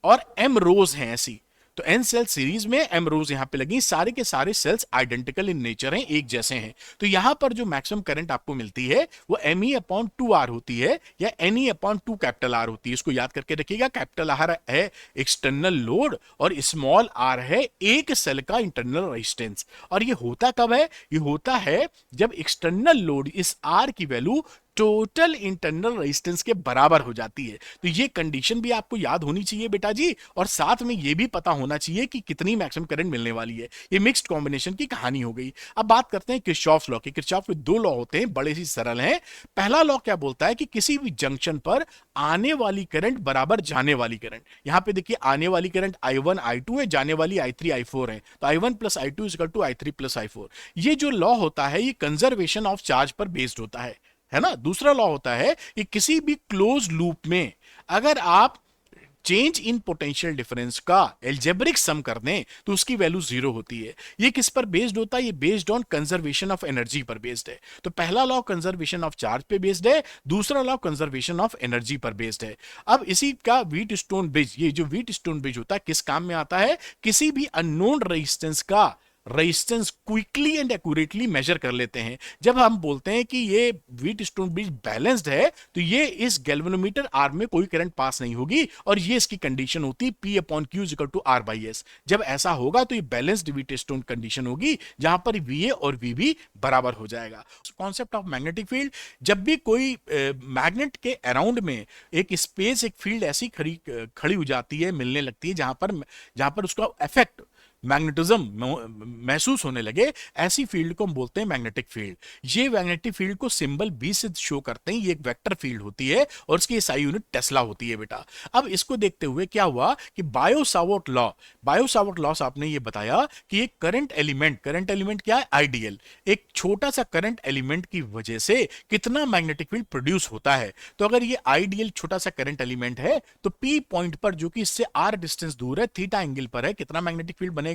और M रोज हैं ऐसी, तो N सेल सीरीज में M रोज यहां पे लगी, सारे के सारे सेल्स आइडेंटिकल इन नेचर हैं, एक जैसे हैं। तो यहां पर जो मैक्सिमम करंट आपको मिलती है वो Me अपॉन 2R होती है या Ne अपॉन 2 कैपिटल R होती है। इसको याद करके रखिएगा, कैपिटल R है एक्सटर्नल लोड और स्मॉल r है एक सेल का इंटरनल रेजिस्टेंस। और ये होता कब है, ये होता है जब एक्सटर्नल लोड इस R की वैल्यू टोटल इंटरनल रेजिस्टेंस के बराबर हो जाती है। तो ये कंडीशन भी आपको याद होनी चाहिए बेटा जी, और साथ में ये भी पता होना चाहिए कि कितनी मैक्सिमम करंट मिलने वाली है। ये मिक्स्ड कॉम्बिनेशन की कहानी हो गई। अब बात करते हैं किरचॉफ लॉ की। किरचॉफ के दो लॉ होते हैं, बड़े ही सरल हैं। पहला लॉ क्या बोलता है कि किसी भी जंक्शन पर आने वाली करंट बराबर जाने वाली करंट। यहां पे देखिए आने वाली करंट I1 I2 है, जाने वाली I3 I4 है। तो I1 plus I2 is equal to I3 plus I4। ये जो लॉ होता है ये कंजर्वेशन ऑफ चार्ज पर बेस्ड होता है ना। दूसरा लॉ होता है कि किसी भी क्लोज लूप में अगर आप चेंज इन पोटेंशियल डिफरेंस का एल्जेब्रिक सम कर दें तो उसकी वैल्यू जीरो होती है। ये किस पर बेस्ड होता है? ये based on conservation of energy पर बेस्ड है। तो पहला लॉ कंजर्वेशन ऑफ चार्ज पे बेस्ड है, दूसरा लॉ कंजर्वेशन ऑफ एनर्जी पर बेस्ड है। अब इसी का व्हीट स्टोन ब्रिज, ये जो व्हीट स्टोन ब्रिज होता है किस काम में आता है? किसी भी अननोन रेजिस्टेंस का resistance quickly and accurately measure कर लेते हैं। जब हम बोलते हैं कि ये व्हीट स्टोन ब्रिज बैलेंस्ड है तो ये इस गैल्वेनोमीटर आर्म में कोई करंट पास नहीं होगी, और ये इसकी कंडीशन होती है P upon Q equal to R by S। जब ऐसा होगा तो ये बैलेंस्ड व्हीट स्टोन कंडीशन होगी जहां पर VA और VB बराबर हो जाएगा। कॉन्सेप्ट ऑफ मैग्नेटिक फील्ड, जब भी कोई मैग्नेट के अराउंड में एक स्पेस, एक फील्ड ऐसी खड़ी हो जाती है, मिलने लगती है जहां पर उसका इफेक्ट मैग्नेटिज्म महसूस होने लगे, ऐसी फील्ड को हम बोलते हैं मैग्नेटिक फील्ड। ये मैग्नेटिक फील्ड को सिंबल B से शो करते हैं। ये एक वेक्टर फील्ड होती है और इसकी SI यूनिट टेस्ला होती है बेटा। अब इसको देखते हुए क्या हुआ कि बायो-सावर्ट लॉ से आपने ये बताया कि एक करंट एलिमेंट क्या है? आइडियल। एक छोटा सा करंट एलिमेंट की वजह से कितना मैग्नेटिक फील्ड प्रोड्यूस होता है। तो अगर ये आइडियल छोटा सा करंट एलिमेंट है तो P पॉइंट पर, जो कि इससे R डिस्टेंस दूर है, थीटा एंगल पर है, कितना मैग्नेटिक फील्ड बनेगा?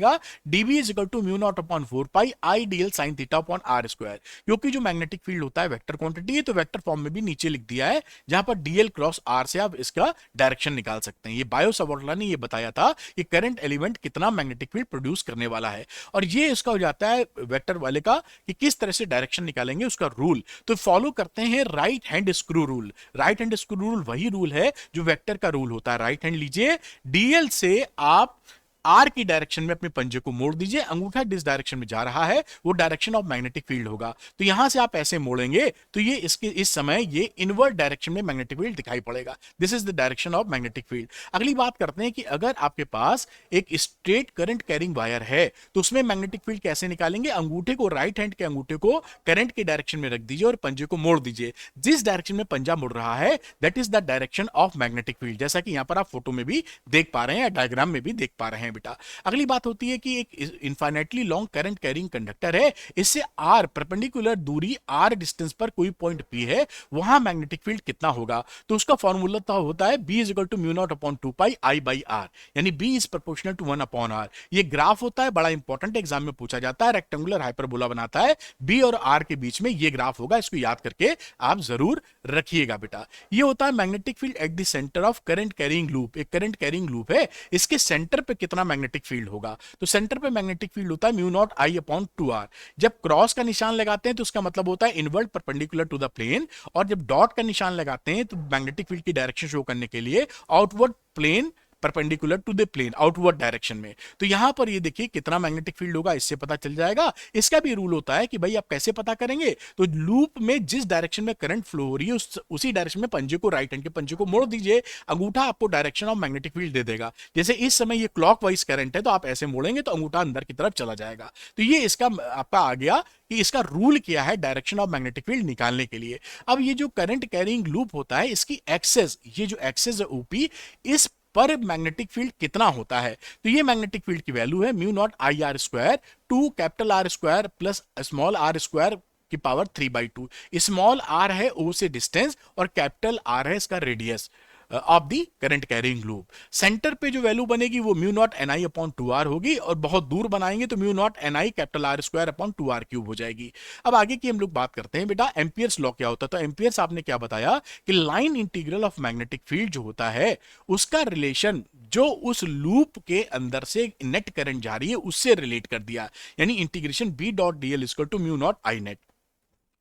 dB is equal to mu naught upon 4 pi I dl sin theta upon R square. क्योंकि जो मैग्नेटिक फील्ड होता है वेक्टर क्वांटिटी है, तो वेक्टर फॉर्म में भी नीचे लिख दिया है, जहां पर dl क्रॉस R से आप इसका डायरेक्शन निकाल सकते हैं। ये बायो-सावर्ट लॉ ने ये बताया था कि करंट एलिमेंट कितना मैग्नेटिक फील्ड प्रोड्यूस करने वाला है, और ये इसका हो जाता है वेक्टर वाले का कि किस तरह से डायरेक्शन निकालेंगे उसका रूल। तो फॉलो करते हैं right hand screw rule. Right hand screw rule वही रूल है जो वेक्टर का रूल होता है। राइट हैंड लीजिए, dl से आप आर की डायरेक्शन में अपने पंजे को मोड़ दीजिए, अंगूठा जिस डायरेक्शन में जा रहा है वो डायरेक्शन ऑफ मैग्नेटिक फील्ड होगा। तो यहां से आप ऐसे मोड़ेंगे तो ये इस समय ये इनवर्ट डायरेक्शन में मैग्नेटिक फील्ड दिखाई पड़ेगा। This is the direction of magnetic field. अगली बात करते हैं कि अगर आपके पास एक स्ट्रेट करंट कैरिंग वायर है तो उसमें मैग्नेटिक फील्ड कैसे निकालेंगे? अंगूठे को, राइट हैंड के अंगूठे को करंट के डायरेक्शन में रख दीजिए और पंजे को मोड़ दीजिए। जिस डायरेक्शन में पंजा मुड़ रहा है that is the direction of magnetic field, जैसा कि यहां पर आप फोटो में भी देख पा रहे हैं या डायग्राम में भी देख पा रहे हैं बेटा। अगली बात होती है कि एक infinitely long current carrying conductor है, इससे R परपेंडिकुलर दूरी R डिस्टेंस पर कोई पॉइंट P है, वहां मैग्नेटिक फील्ड कितना होगा? तो उसका फॉर्मूला तो होता है B is equal to mu naught upon 2 pi I by R, यानी B is proportional to 1 upon R। ये ग्राफ होता है, बड़ा इंपॉर्टेंट एग्जाम में पूछा जाता है, रेक्टेंगुलर हाइपरबोला बनाता है, B और R के बीच में ये ग्राफ होगा। इसको याद करके आप जरूर रखिएगा बेटा। ये होता है magnetic field at the centre of current carrying loop. एक करंट कैरिंग लूप है, इसके सेंटर पे कितना मैग्नेटिक फील्ड होगा? तो सेंटर पे मैग्नेटिक फील्ड होता है mu naught I upon 2R। जब क्रॉस का निशान लगाते हैं तो उसका मतलब होता है inward perpendicular to the plane, और जब डॉट का निशान लगाते हैं तो मैग्नेटिक फील्ड की डायरेक्शन शो करने के लिए outward plane perpendicular to the plane, outward direction में। तो यहां पर ये देखिए कितना मैग्नेटिक फील्ड होगा, इससे पता चल जाएगा। इसका भी रूल होता है कि भाई आप कैसे पता करेंगे? तो लूप में जिस डायरेक्शन में करंट फ्लो हो रही है उसी डायरेक्शन में पंजे को, राइट हैंड के पंजे को मोड़ दीजिए, अंगूठा आपको डायरेक्शन ऑफ मैग्नेटिक फील्ड दे देगा। जैसे इस समय ये क्लॉकवाइज करंट है तो आप ऐसे मोड़ेंगे तो अंगूठा अंदर की तरफ चला जाएगा। तो ये इसका आपका आ गया कि इसका रूल क्या है डायरेक्शन ऑफ मैग्नेटिक फील्ड निकालने के लिए। अब ये जो करंट कैरिंग लूप होता है इसकी एक्सेस, ये जो एक्सेस है OP, इस पर मैग्नेटिक फील्ड कितना होता है? तो ये मैग्नेटिक फील्ड की वैल्यू है mu naught IR square two capital R square plus small r square की पावर 3/2। स्मॉल r है O से डिस्टेंस और कैपिटल R है इसका radius of the current carrying loop. Centre पे जो वैल्यू बनेगी वो mu naught NI upon 2R होगी, और बहुत दूर बनाएंगे तो mu naught NI capital R square upon 2R cube हो जाएगी। अब आगे की हम लोग बात करते हैं बेटा एम्पियर्स लॉ क्या होता है। तो एम्पियर्स आपने क्या बताया कि line integral of magnetic field जो होता है उसका रिलेशन जो उस लूप के अंदर से नेट करंट जा रही है उससे रिलेट कर दिया, यानी integration B dot DL equal to mu naught I net.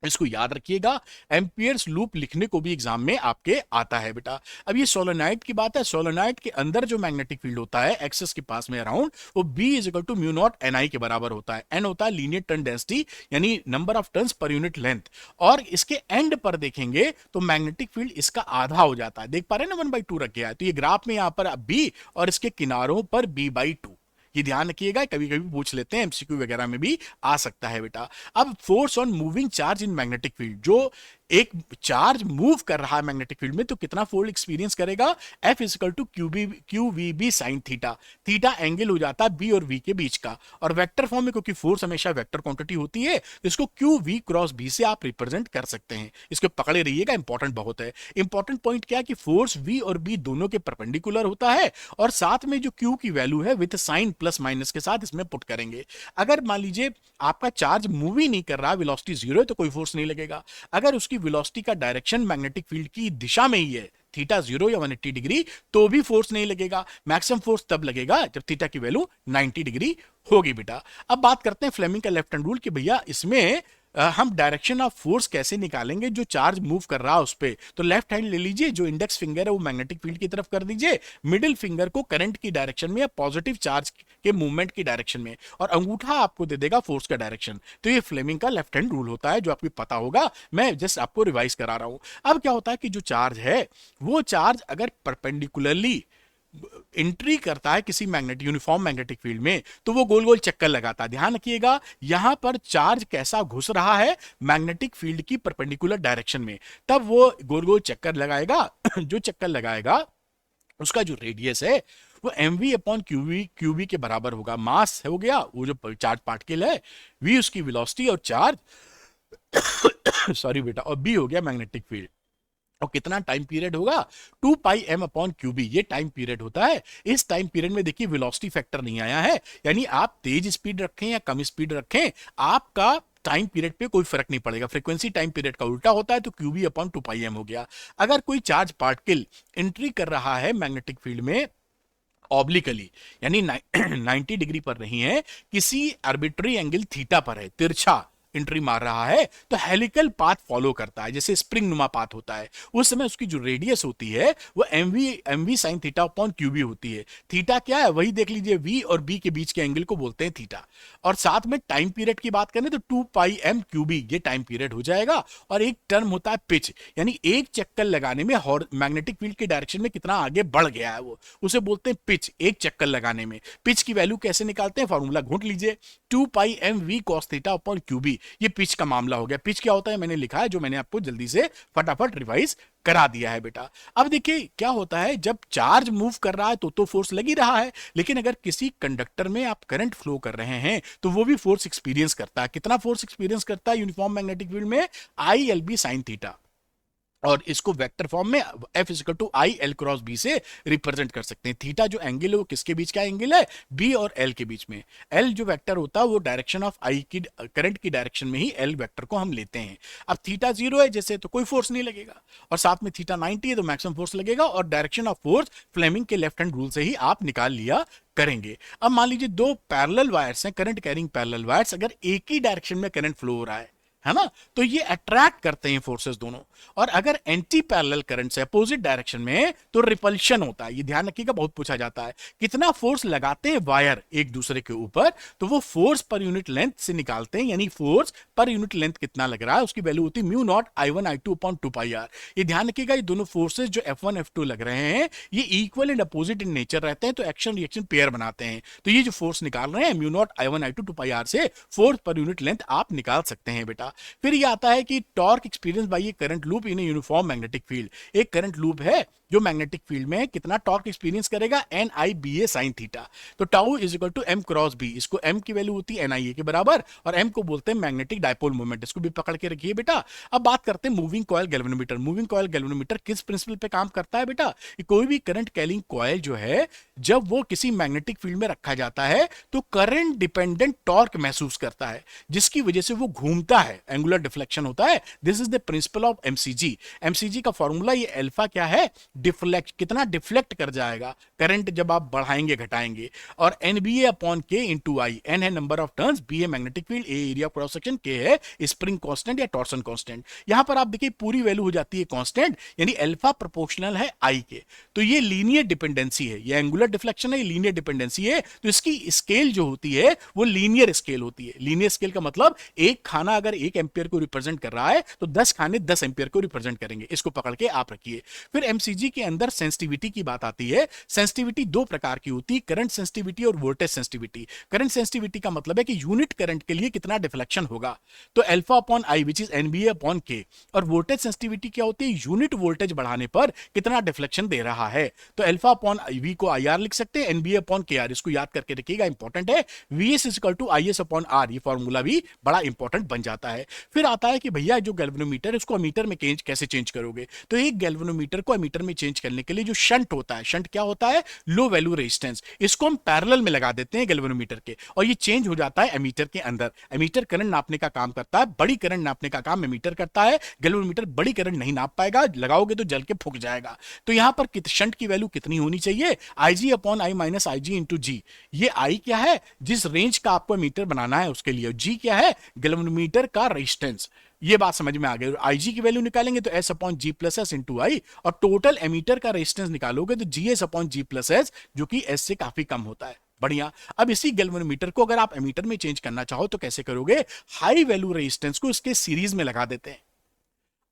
इसको याद रखिएगा, एम्पियर्स लूप लिखने को भी एग्जाम में आपके आता है बेटा। अब ये सोलेनॉइड की बात है, सोलेनॉइड के अंदर जो मैग्नेटिक फील्ड होता है एक्सिस के पास में अराउंड, वो B is equal to mu naught NI के बराबर होता है। N होता है लीनियर टर्न डेंसिटी, यानी नंबर ऑफ टर्न्स पर यूनिट लेंथ, और इसके एंड पर देखेंगे तो मैग्नेटिक फील्ड इसका आधा हो जाता है। देख पा रहे हैं ना, 1/2 रख गया है, तो ये ग्राफ में यहां पर B और इसके किनारों पर B/2, ये ध्यान रखिएगा, कभी कभी पूछ लेते हैं, एमसीक्यू वगैरह में भी आ सकता है बेटा। अब force on moving charge in magnetic field, जो एक चार्ज मूव कर रहा है मैग्नेटिक फील्ड में तो कितना फोर्स एक्सपीरियंस करेगा, F equal to QVB sine theta, theta angle हो जाता है B और V के बीच का, और वेक्टर फॉर्म में क्योंकि फोर्स हमेशा वेक्टर क्वांटिटी होती है तो इसको QV क्रॉस B से आप रिप्रेजेंट कर सकते हैं। इसको पकड़े रहिएगा, इंपॉर्टेंट बहुत है। इंपॉर्टेंट पॉइंट क्या है कि फोर्स V और B दोनों के परपेंडिकुलर होता है, और साथ में जो Q की वैल्यू है विद साइन प्लस माइनस के साथ इसमें पुट करेंगे। अगर मान लीजिए आपका चार्ज मूव ही नहीं कर रहा, वेलोसिटी 0 है, तो कोई फोर्स नहीं लगेगा। अगर उसकी वेलोसिटी का डायरेक्शन मैग्नेटिक फील्ड की दिशा में ही है, थीटा 0 या 180 डिग्री, तो भी फोर्स नहीं लगेगा। मैक्सिमम फोर्स तब लगेगा जब थीटा की वैल्यू 90 डिग्री होगी बेटा। अब बात करते हैं फ्लेमिंग का लेफ्ट हैंड रूल कि भैया इसमें हम डायरेक्शन ऑफ फोर्स कैसे निकालेंगे जो चार्ज मूव कर रहा है उस पे। तो लेफ्ट हैंड ले लीजिए, जो इंडेक्स फिंगर है वो मैग्नेटिक फील्ड की तरफ कर दीजिए, मिडिल फिंगर को करंट की डायरेक्शन में या पॉजिटिव चार्ज के मूवमेंट की डायरेक्शन में, और अंगूठा आपको दे देगा फोर्स का डायरेक्शन। तो ये फ्लेमिंग का लेफ्ट हैंड रूल होता है, जो आपको पता होगा, मैं जस्ट आपको रिवाइज करा रहा हूं। अब क्या होता है कि जो चार्ज है वो चार्ज अगर परपेंडिकुलरली एंट्री करता है किसी मैग्नेटिक यूनिफॉर्म मैग्नेटिक फील्ड में तो वो गोल गोल चक्कर लगाता है। ध्यान रखिएगा यहां पर चार्ज कैसा घुस रहा है मैग्नेटिक फील्ड की परपेंडिकुलर डायरेक्शन में, तब वो गोल गोल चक्कर लगाएगा। जो चक्कर लगाएगा उसका जो रेडियस है वो mv अपॉन क्यूबी के बराबर होगा। मास हो गया वो जो चार्ज पार्टिकल है, v उसकी वेलोसिटी और चार्ज सॉरी बेटा, और b हो गया मैग्नेटिक फील्ड। और कितना टाइम पीरियड होगा, 2 पाई m अपॉन क्यूबी, ये टाइम पीरियड होता है। इस टाइम पीरियड में देखिए वेलोसिटी फैक्टर नहीं आया है, यानी आप तेज स्पीड रखें या कम स्पीड रखें, आपका टाइम पीरियड पे कोई फर्क नहीं पड़ेगा। फ्रीक्वेंसी टाइम पीरियड का उल्टा होता है, तो क्यूबी अपॉन 2 पाई m हो गया। अगर कोई चार्ज पार्टिकल एंट्री कर रहा है मैग्नेटिक फील्ड में ऑब्लिकली, यानी 90 डिग्री पर नहीं है, किसी आर्बिट्री एंगल थीटा पर है, तिरछा एंट्री मार रहा है, तो हेलिकल पाथ फॉलो करता है, जैसे स्प्रिंग नुमा पाथ होता है। उस समय उसकी जो रेडियस होती है वो mv sine theta upon QB होती है। थीटा क्या है वही देख लीजिए, v और b के बीच के एंगल को बोलते हैं थीटा। और साथ में टाइम पीरियड की बात करें तो 2 पाई m क्यूबी ये टाइम पीरियड हो जाएगा। और एक टर्म होता है पिच, यानी एक चक्कर लगाने में मैग्नेटिक फील्ड के डायरेक्शन में कितना आगे बढ़ गया है वो, उसे बोलते हैं पिच। एक चक्कर लगाने में पिच की वैल्यू कैसे निकालते हैं, फॉर्मूला घूट लीजिए, 2 pi m v cos theta upon QB. ये पिच का मामला हो गया। पिच क्या होता है मैंने लिखा है, जो मैंने आपको जल्दी से फटाफट रिवाइज करा दिया है बेटा। अब देखिए क्या होता है, जब चार्ज मूव कर रहा है तो फोर्स लग ही रहा है, लेकिन अगर किसी कंडक्टर में आप करंट फ्लो कर रहे हैं तो वो भी फोर्स एक्सपीरियंस करता है। कितना फोर्स एक्सपीरियंस करता है यूनिफॉर्म मैग्नेटिक फील्ड में, ILB साइन थीटा। और इसको वेक्टर फॉर्म में F equal to I L cross B से रिप्रेजेंट कर सकते हैं। थीटा जो एंगल है वो किसके बीच का एंगल है, B और L के बीच में। L जो वेक्टर होता है वो डायरेक्शन ऑफ I की करंट की डायरेक्शन में ही L वेक्टर को हम लेते हैं। अब थीटा 0 है जैसे, तो कोई फोर्स नहीं लगेगा, और साथ में थीटा 90 है तो मैक्सिमम फोर्स लगेगा, और डायरेक्शन ऑफ फोर्स फ्लेमिंग के लेफ्ट हैंड रूल से ही आप निकाल लिया करेंगे। अब मान लीजिए दो पैरेलल वायर्स हैं, करंट कैरिंग पैरेलल वायर्स, अगर एक ही डायरेक्शन में करंट फ्लो हो रहा है ना, तो ये अट्रैक्ट करते हैं फोर्सेस दोनों। और अगर एंटी पैरेलल करंट से अपोजिट डायरेक्शन में तो रिपल्शन होता है। ये ध्यान रखिएगा, बहुत पूछा जाता है। कितना फोर्स लगाते हैं वायर एक दूसरे के ऊपर, तो वो फोर्स पर यूनिट लेंथ से निकालते हैं, यानी फोर्स पर यूनिट लेंथ कितना लग रहा है उसकी वैल्यू होती है mu not I1 I2 upon 2 pi r। ये ध्यान रखिएगा, ये दोनों फोर्सेस जो F1 F2 लग रहे हैं ये equal and opposite in nature रहते हैं, तो एक्शन रिएक्शन पेयर बनाते हैं। तो ये जो फोर्स निकाल रहे हैं म्यू नॉट I1 I2 2 पाई r से फोर्स पर यूनिट लेंथ आप निकाल सकते हैं बेटा। फिर ये आता है कि torque experience by a current loop in uniform magnetic field. एक करंट लूप है जो मैग्नेटिक फील्ड में कितना टॉर्क एक्सपीरियंस करेगा, NIBA साइन थीटा। तो tau is equal to M cross B, इसको M की वैल्यू होती है NIA के बराबर, और M को बोलते हैं मैग्नेटिक डायपोल मोमेंट। इसको भी पकड़ के रखिए बेटा। अब बात करते हैं moving coil galvanometer. Moving coil galvanometer किस प्रिंसिपल पे काम करता है बेटा, कोई भी करंट कैरिंग कॉइल जो है जब वो किसी मैग्नेटिक फील्ड में रखा जाता है तो करंट डिपेंडेंट टॉर्क महसूस करता है, जिसकी वजह से वो घूमता है। है, एंगुलर डिफ्लेक्शन होता है। This is the principle of MCG. MCG का फॉर्मूला ये अल्फा क्या है, डिफ्लेक्ट, कितना डिफ्लेक्ट कर जाएगा करंट जब आप बढ़ाएंगे घटाएंगे, और एनबीए अपॉन के इंटू आई, एन है नंबर ऑफ टर्न्स, बी है मैग्नेटिक फील्ड, ए एरिया क्रॉस सेक्शन, के है स्प्रिंग कांस्टेंट या टॉर्सन कांस्टेंट। यहां पर आप देखिए पूरी वैल्यू हो जाती है कांस्टेंट, यानी अल्फा प्रोपोर्शनल है आई के। तो ये लीनियर डिपेंडेंसी है, ये एंगुलर डिफ्लेक्शन है, ये लीनियर डिपेंडेंसी है। तो इसकी स्केल जो होती है वो लीनियर स्केल होती है। लीनियर स्केल का मतलब एक खाना अगर 1 एम्पियर को रिप्रेजेंट कर रहा है तो 10 खाने 10 एम्पियर को रिप्रेजेंट करेंगे। इसको पकड़ के आप रखिए। फिर एमसीजी के अंदर सेंसिटिविटी की बात आती है। सेंसिटिविटी दो प्रकार की होती है, करंट सेंसिटिविटी और वोल्टेज सेंसिटिविटी। करंट सेंसिटिविटी का मतलब है कि यूनिट करंट के लिए कितना डिफ्लेक्शन होगा, तो alpha upon I which is NBA upon के। और वोल्टेज सेंसिटिविटी क्या होती है, यूनिट वोल्टेज बढ़ाने पर कितना डिफ्लेक्शन दे रहा है। तो अल्फा अपॉन वी को आई आर लिख सकते हैं, एनबीए अपॉन के आर, इसको याद करके रखिएगा, इंपॉर्टेंट है। V S equal to I S upon R, ये फॉर्मूला भी बड़ा इंपॉर्टेंट बन जाता है। फिर आता है कि भैया जो गैल्वेनोमीटर इसको अमीटर में कैसे चेंज करोगे। तो एक गैल्वेनोमीटर को अमीटर में चेंज करने के लिए जो शंट होता है, शंट क्या होता है, लो वैल्यू रेजिस्टेंस, इसको हम पैरेलल में लगा देते हैं गैल्वेनोमीटर के, और ये चेंज हो जाता है एमीटर के अंदर। एमीटर करंट नापने का काम करता है, बड़ी करंट नापने का काम एमीटर करता है। गैल्वेनोमीटर बड़ी करंट नहीं नाप पाएगा, लगाओगे तो जल के फूक जाएगा। तो यहां पर शंट की वैल्यू कितनी होनी चाहिए, I G upon I minus I G into G. ये आई क्या है, जिस रेंज का आपको मीटर बनाना है उसके लिए, जी क्या है, गैल्वेनोमीटर का रेजिस्टेंस। ये बात समझ में आ गई। आईजी की वैल्यू निकालेंगे तो एस अपॉन जी प्लस एस इंटू आई, और टोटल एमीटर का रेजिस्टेंस निकालोगे तो जी एस अपॉन जी प्लस एस, जो कि एस से काफी कम होता है। बढ़िया। अब इसी गैल्वेनोमीटर को अगर आप एमीटर में चेंज करना चाहो तो कैसे करोगे, हाई वैल्यू रेजिस्टेंस को इसके सीरीज में लगा देते हैं।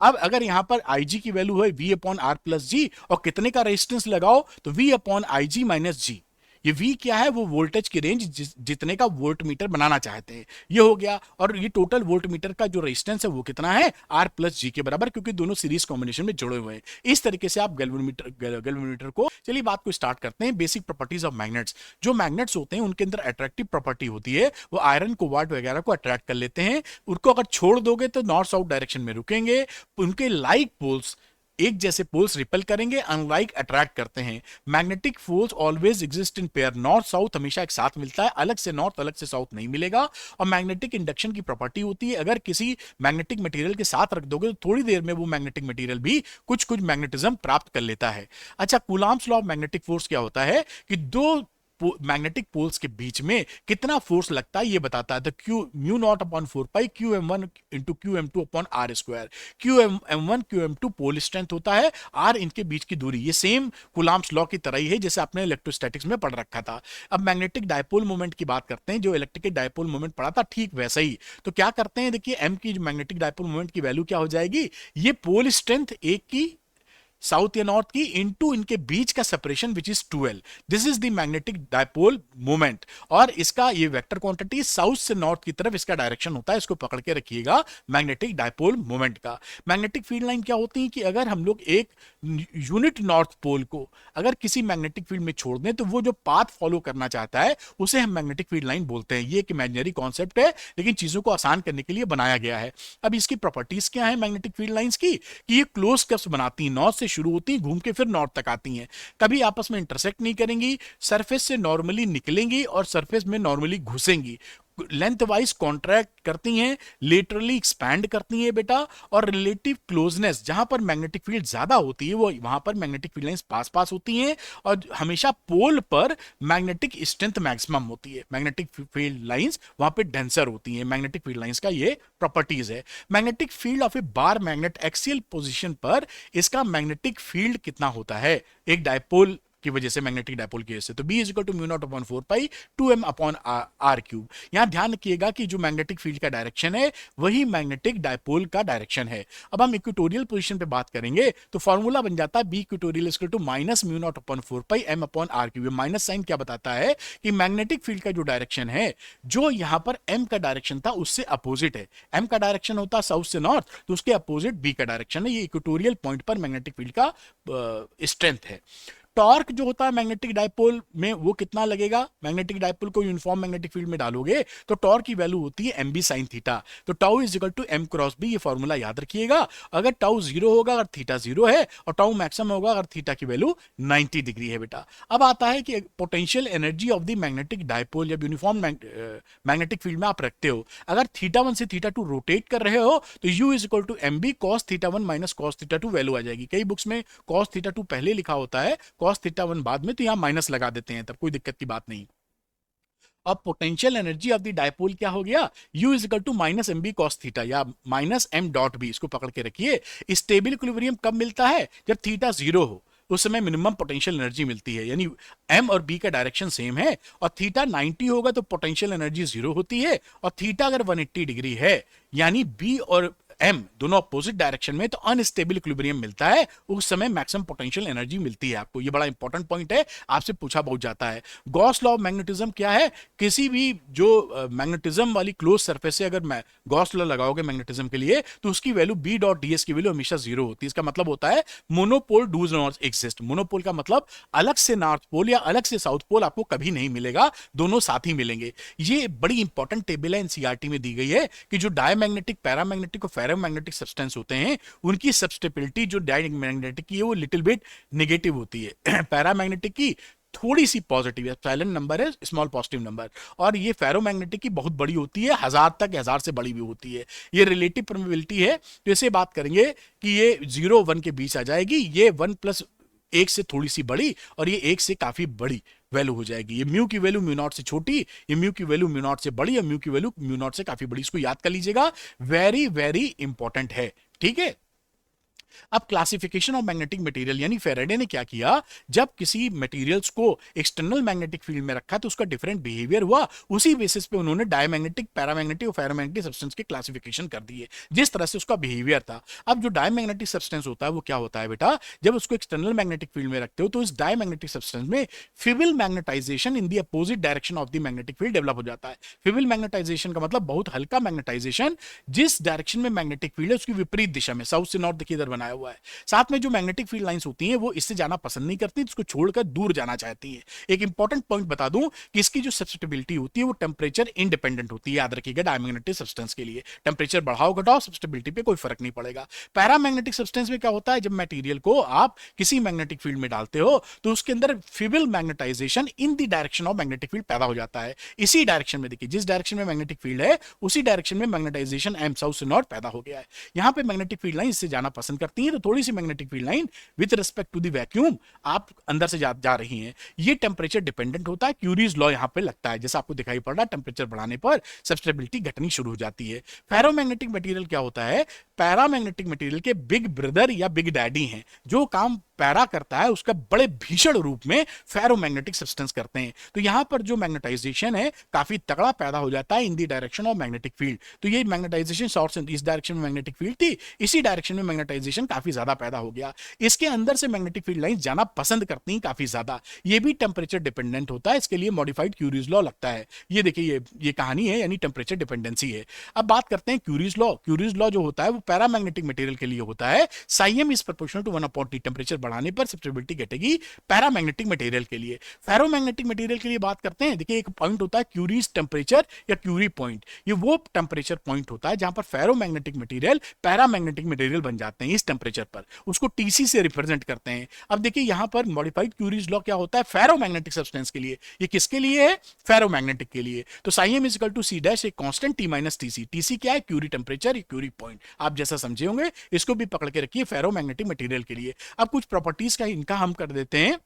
अब अगर यहां पर Ig की वैल्यू है V upon R plus G, और कितने का रेजिस्टेंस लगाओ तो V upon I G minus G. ये V क्या है, वो वोल्टेज की रेंज जितने का वोल्ट मीटर बनाना चाहते हैं, ये हो गया। और ये टोटल वोल्ट मीटर का जो रेजिस्टेंस है वो कितना है, R प्लस जी के बराबर, क्योंकि दोनों सीरीज कॉम्बिनेशन में जुड़े हुए हैं। इस तरीके से आप गैल्वेनोमीटर को, चलिए बात को स्टार्ट करते हैं। Basic properties of magnets. जो मैग्नेट्स होते हैं उनके अंदर अट्रैक्टिव प्रॉपर्टी होती है, वो आयरन कोबाल्ट वगैरह को अट्रैक्ट कर लेते हैं। उनको अगर छोड़ दोगे तो नॉर्थ साउथ डायरेक्शन में रुकेंगे। उनके लाइक पोल्स, एक जैसे पोल्स रिपेल करेंगे, अनलाइक अट्रैक्ट करते हैं। Magnetic force always exist in pair, north south हमेशा एक साथ मिलता है, अलग से नॉर्थ अलग से साउथ नहीं मिलेगा। और मैग्नेटिक इंडक्शन की प्रॉपर्टी होती है, अगर किसी मैग्नेटिक मटेरियल के साथ रख दोगे तो थोड़ी देर में वो मैग्नेटिक मटेरियल भी कुछ कुछ मैग्नेटिज्म प्राप्त कर लेता है। अच्छा, Coulomb's law of magnetic force क्या होता है कि दो मैग्नेटिक पोल्स के बीच में कितना फोर्स लगता है ये बताता है। तो Q mu naught upon 4 pi Q M one into Q M two upon R square. Q M one Q M two pole strength होता है, आर इनके बीच की दूरी। ये सेम कूलॉम्स लॉ की तरह ही है जैसे आपने इलेक्ट्रोस्टैटिक्स में पढ़ रखा था। अब मैग्नेटिक डायपोल मोमेंट की बात करते हैं, जो इलेक्ट्रिक डायपोल मोमेंट पढ़ा था ठीक वैसा ही। तो क्या करते हैं, देखिए एम की मैग्नेटिक डायपोल मोमेंट की वैल्यू क्या हो जाएगी, ये पोल स्ट्रेंथ एक की साउथ या नॉर्थ की इंटू इनके बीच का separation which is 2l, this is the magnetic dipole moment. और इसका ये वेक्टर क्वांटिटी साउथ से नॉर्थ की तरफ इसका डायरेक्शन होता है, इसको पकड़ के रखिएगा मैग्नेटिक डायपोल मोमेंट का। मैग्नेटिक फील्ड लाइन क्या होती है कि अगर हम लोग एक यूनिट नॉर्थ पोल को अगर किसी मैग्नेटिक फील्ड में छोड़ दें तो वो जो पाथ फॉलो करना चाहता है उसे हम मैग्नेटिक फील्ड लाइन बोलते हैं। ये एक इमेजिनरी कॉन्सेप्ट है, लेकिन चीजों को आसान करने के लिए बनाया गया है। अब इसकी प्रॉपर्टीज क्या है मैग्नेटिक फील्ड लाइंस की, कि ये क्लोज कर्व्स बनाती हैं, नॉर्थ से शुरू होती हैं, घूम के फिर नॉर्थ तक आती हैं, कभी आपस में इंटरसेक्ट नहीं करेंगी, सरफेस से नॉर्मली निकलेंगी और सरफेस में नॉर्मली घुसेंगी, लेंथ वाइज कॉन्ट्रैक्ट करती हैं, लेटरली एक्सपैंड करती हैं बेटा। और रिलेटिव क्लोजनेस, जहां पर मैग्नेटिक फील्ड ज्यादा होती है वो वहां पर मैग्नेटिक फील्ड लाइंस पास पास होती हैं, और हमेशा पोल पर मैग्नेटिक स्ट्रेंथ मैक्सिमम होती है, मैग्नेटिक फील्ड लाइंस वहां पे डेंसर होती हैं। मैग्नेटिक फील्ड लाइंस का ये प्रॉपर्टीज है। Magnetic field of A bar magnet axial position पर इसका मैग्नेटिक फील्ड कितना होता है एक डायपोल की वजह से, मैग्नेटिक डायपोल की वजह से, तो B is equal to mu naught upon 4 pi 2m upon R cube. यहां ध्यान रखिएगा कि जो मैग्नेटिक फील्ड का डायरेक्शन है वही मैग्नेटिक डायपोल का डायरेक्शन है। अब हम इक्वेटोरियल पोजीशन पे बात करेंगे तो फॉर्मूला बन जाता है B equatorial equal to minus mu naught upon 4 pi m upon R cube. Minus sign क्या बताता है कि मैग्नेटिक फील्ड का जो डायरेक्शन है, जो यहां पर m का डायरेक्शन था उससे अपोजिट है। m का डायरेक्शन होता है साउथ से नॉर्थ, तो उसके अपोजिट B का डायरेक्शन है। ये इक्वेटोरियल पॉइंट पर मैग्नेटिक फील्ड का स्ट्रेंथ है। टॉर्क जो होता है मैग्नेटिक डायपोल में वो कितना लगेगा, मैग्नेटिक डायपोल को यूनिफॉर्म मैग्नेटिक फील्ड में डालोगे तो टॉर्क की वैल्यू होती है एम बी साइन थीटा। तो tau is equal to M cross B, ये फॉर्मूला याद रखिएगा। अगर टाउ 0 होगा अगर थीटा 0 है, और टाउ मैक्सिमम होगा अगर थीटा की वैल्यू 90 डिग्री है बेटा। अब आता है कि potential energy of the magnetic dipole जब यूनिफॉर्म मैग्नेटिक फील्ड में आप रखते हो, अगर थीटा 1 से थीटा 2 रोटेट कर रहे हो तो u is equal to M B cos theta 1 minus cos theta 2 value आ जाएगी। कई बुक्स में कॉस थीटा 2 पहले लिखा होता है, कॉस थीटा 1 बाद में, तो यहां माइनस लगा देते हैं, तब कोई दिक्कत की बात नहीं। अब potential energy of the dipole क्या हो गया, U is equal to minus M B cos theta या माइनस एम डॉट बी, इसको पकड़ के रखिए। स्टेबल इक्विलिब्रियम कब मिलता है, जब थीटा 0 हो, उस समय मिनिमम पोटेंशियल एनर्जी मिलती है, यानी m और b का डायरेक्शन सेम है, और थीटा 90 होगा तो पोटेंशियल एनर्जी 0 होती है, और थीटा अगर 180 डिग्री है यानी b और m दोनों अपोजिट डायरेक्शन में, तो अनस्टेबल इक्विलिब्रियम मिलता है, उस समय मैक्सिमम पोटेंशियल एनर्जी मिलती है आपको। ये बड़ा इंपॉर्टेंट पॉइंट है, आपसे पूछा बहुत जाता है। गॉस लॉ ऑफ मैग्नेटिज्म क्या है, किसी भी जो मैग्नेटिज्म वाली क्लोज सरफेस से अगर गॉस लॉ लगाओगे मैग्नेटिज्म के लिए, तो उसकी वैल्यू b डॉट ds की वैल्यू हमेशा 0 होती है। इसका मतलब होता है monopole does not exist. Monopole का मतलब अलग से नॉर्थ पोल या अलग से साउथ पोल आपको कभी नहीं मिलेगा, दोनों साथ ही मिलेंगे। ये बड़ी इंपॉर्टेंट टेबल है, एनसीईआरटी में दी गई है कि जो डायमैग्नेटिक, पैरामैग्नेटिक और फेरोमैग्नेटिक सब्सटेंस होते हैं, उनकी सब्स्टिबिलिटी जो डायमैग्नेटिक की है वो लिटिल बिट नेगेटिव होती है, पैरामैग्नेटिक की थोड़ी सी पॉजिटिव है, साइलेंट नंबर है, स्मॉल पॉजिटिव नंबर, और ये फेरोमैग्नेटिक की बहुत बड़ी होती है, 1000 तक, 1000 से बड़ी भी होती है। ये रिलेटिव परमेबिलिटी है, तो इसे बात करेंगे कि ये 0 1 के बीच आ जाएगी, ये 1 प्लस 1 से थोड़ी सी बड़ी, और ये 1 से काफी बड़ी वैल्यू हो जाएगी। ये म्यू की वैल्यू म्यू नॉट से छोटी, ये म्यू की वैल्यू म्यू नॉट से बड़ी, और म्यू की वैल्यू म्यू नॉट से काफी बड़ी। इसको याद कर लीजिएगा, वेरी वेरी इंपॉर्टेंट है, ठीक है। अब क्लासिफिकेशन ऑफ मैग्नेटिक मटेरियल, यानी फेराडे ने क्या किया, जब किसी मटेरियल्स को एक्सटर्नल मैग्नेटिक फील्ड में रखा तो उसका डिफरेंट बिहेवियर हुआ, उसी बेसिस पे उन्होंने डायमैग्नेटिक, पैरामैग्नेटिक और फेरोमैग्नेटिक सब्सटेंस के क्लासिफिकेशन कर दिए, जिस तरह से उसका बिहेवियर था। अब जो डायमैग्नेटिक सब्सटेंस होता है वो क्या होता है बेटा, जब उसको एक्सटर्नल मैग्नेटिक फील्ड में रखते हो तो इस डायमैग्नेटिक सब्सटेंस में feeble magnetization in the opposite direction of the magnetic field develop हो जाता है। फिबल मैग्नेटाइजेशन का मतलब बहुत हल्का मैग्नेटाइजेशन, जिस डायरेक्शन में मैग्नेटिक फील्ड है उसकी विपरीत दिशा में, साउथ से नॉर्थ देखिए इधर बनाया हुआ है। साथ में जो मैग्नेटिक फील्ड लाइंस होती हैं वो इससे जाना पसंद नहीं करती, इसको छोड़कर दूर जाना चाहती है। एक इंपॉर्टेंट पॉइंट बता दूं कि इसकी जो सब्स्टिबिलिटी होती है वो टेम्परेचर इंडिपेंडेंट होती है, याद रखिएगा। डायमैग्नेटिक सब्सटेंस के लिए टेम्परेचर बढ़ाओ घटाओ सब्स्टिबिलिटी पे कोई फर्क नहीं पड़ेगा। पैरामैग्नेटिक सब्सटेंस में क्या होता है, जब मटेरियल को आप किसी मैग्नेटिक फील्ड में डालते हो तो उसके अंदर feeble magnetization in the direction of magnetic field पैदा हो जाता है। इसी डायरेक्शन में देखिए, जिस डायरेक्शन में मैग्नेटिक फील्ड है उसी डायरेक्शन में मैग्नेटाइजेशन एम साउथ से नॉर्थ पैदा हो गया है। यहां पे मैग्नेटिक फील्ड लाइन इससे जाना पसंद करती है, तो थोड़ी सी magnetic field line with respect to the vacuum आप अंदर से जा रही हैं। ये टेम्परेचर डिपेंडेंट होता है, क्यूरीज लॉ यहां पे लगता है, जैसा आपको दिखाई पड़ रहा है, टेम्परेचर बढ़ाने पर सब्स्टिबिलिटी घटनी शुरू हो जाती है। फेरोमैग्नेटिक मटेरियल क्या होता है, पैरामैग्नेटिक मटेरियल के बिग ब्रदर या बिग डैडी हैं, जो काम पैरा करता है उसका बड़े भीषण रूप में फेरोमैग्नेटिक सब्सटेंस करते हैं। तो यहां पर जो मैग्नेटाइजेशन है काफी तगड़ा पैदा हो जाता है इन the direction of magnetic field. तो ये मैग्नेटाइजेशन शॉर्ट इस डायरेक्शन में मैग्नेटिक फील्ड थी, इसी डायरेक्शन में मैग्नेटाइजेशन काफी ज्यादा पैदा हो गया। इसके अंदर से मैग्नेटिक फील्ड लाइन जाना पसंद करती हैं काफी ज्यादा। ये भी टेम्परेचर डिपेंडेंट होता है, इसके लिए मॉडिफाइड क्यूरीज लॉ लगता है। ये देखिए ये कहानी है, यानी टेम्परेचर डिपेंडेंसी है। अब बात करते हैं क्यूरीज लॉ। क्यूरीज लॉ जो होता है वो पैरामैग्नेटिक मटेरियल के लिए होता है। Psi M is proportional to 1/T, temperature बढ़ाने पर सब्स्टिबिलिटी घटेगी पैरामैग्नेटिक मटेरियल के लिए। फेरोमैग्नेटिक मटेरियल के लिए बात करते हैं, देखिए एक पॉइंट होता है क्यूरीज टेम्परेचर या क्यूरी पॉइंट। ये वो टेम्परेचर पॉइंट होता है जहां पर फेरोमैग्नेटिक मटेरियल पैरामैग्नेटिक मटेरियल बन जाते हैं इस टेम्परेचर पर, उसको टीसी से रिप्रेजेंट करते हैं। अब देखिए यहां पर मॉडिफाइड क्यूरीज लॉ क्या होता है, फेरोमैग्नेटिक सब्सटेंस के लिए। ये किसके लिए है, फेरोमैग्नेटिक के लिए। तो psi M is equal to C dash, एक constant T minus TC. TC क्या है, क्यूरी टेम्परेचर, क्यूरी पॉइंट, आप जैसा समझे होंगे, इसको भी पकड़ के रखिए फेरोमैग्नेटिक मटेरियल के लिए। अब कुछ प्रॉपर्टीज का इनका हम कर देते हैं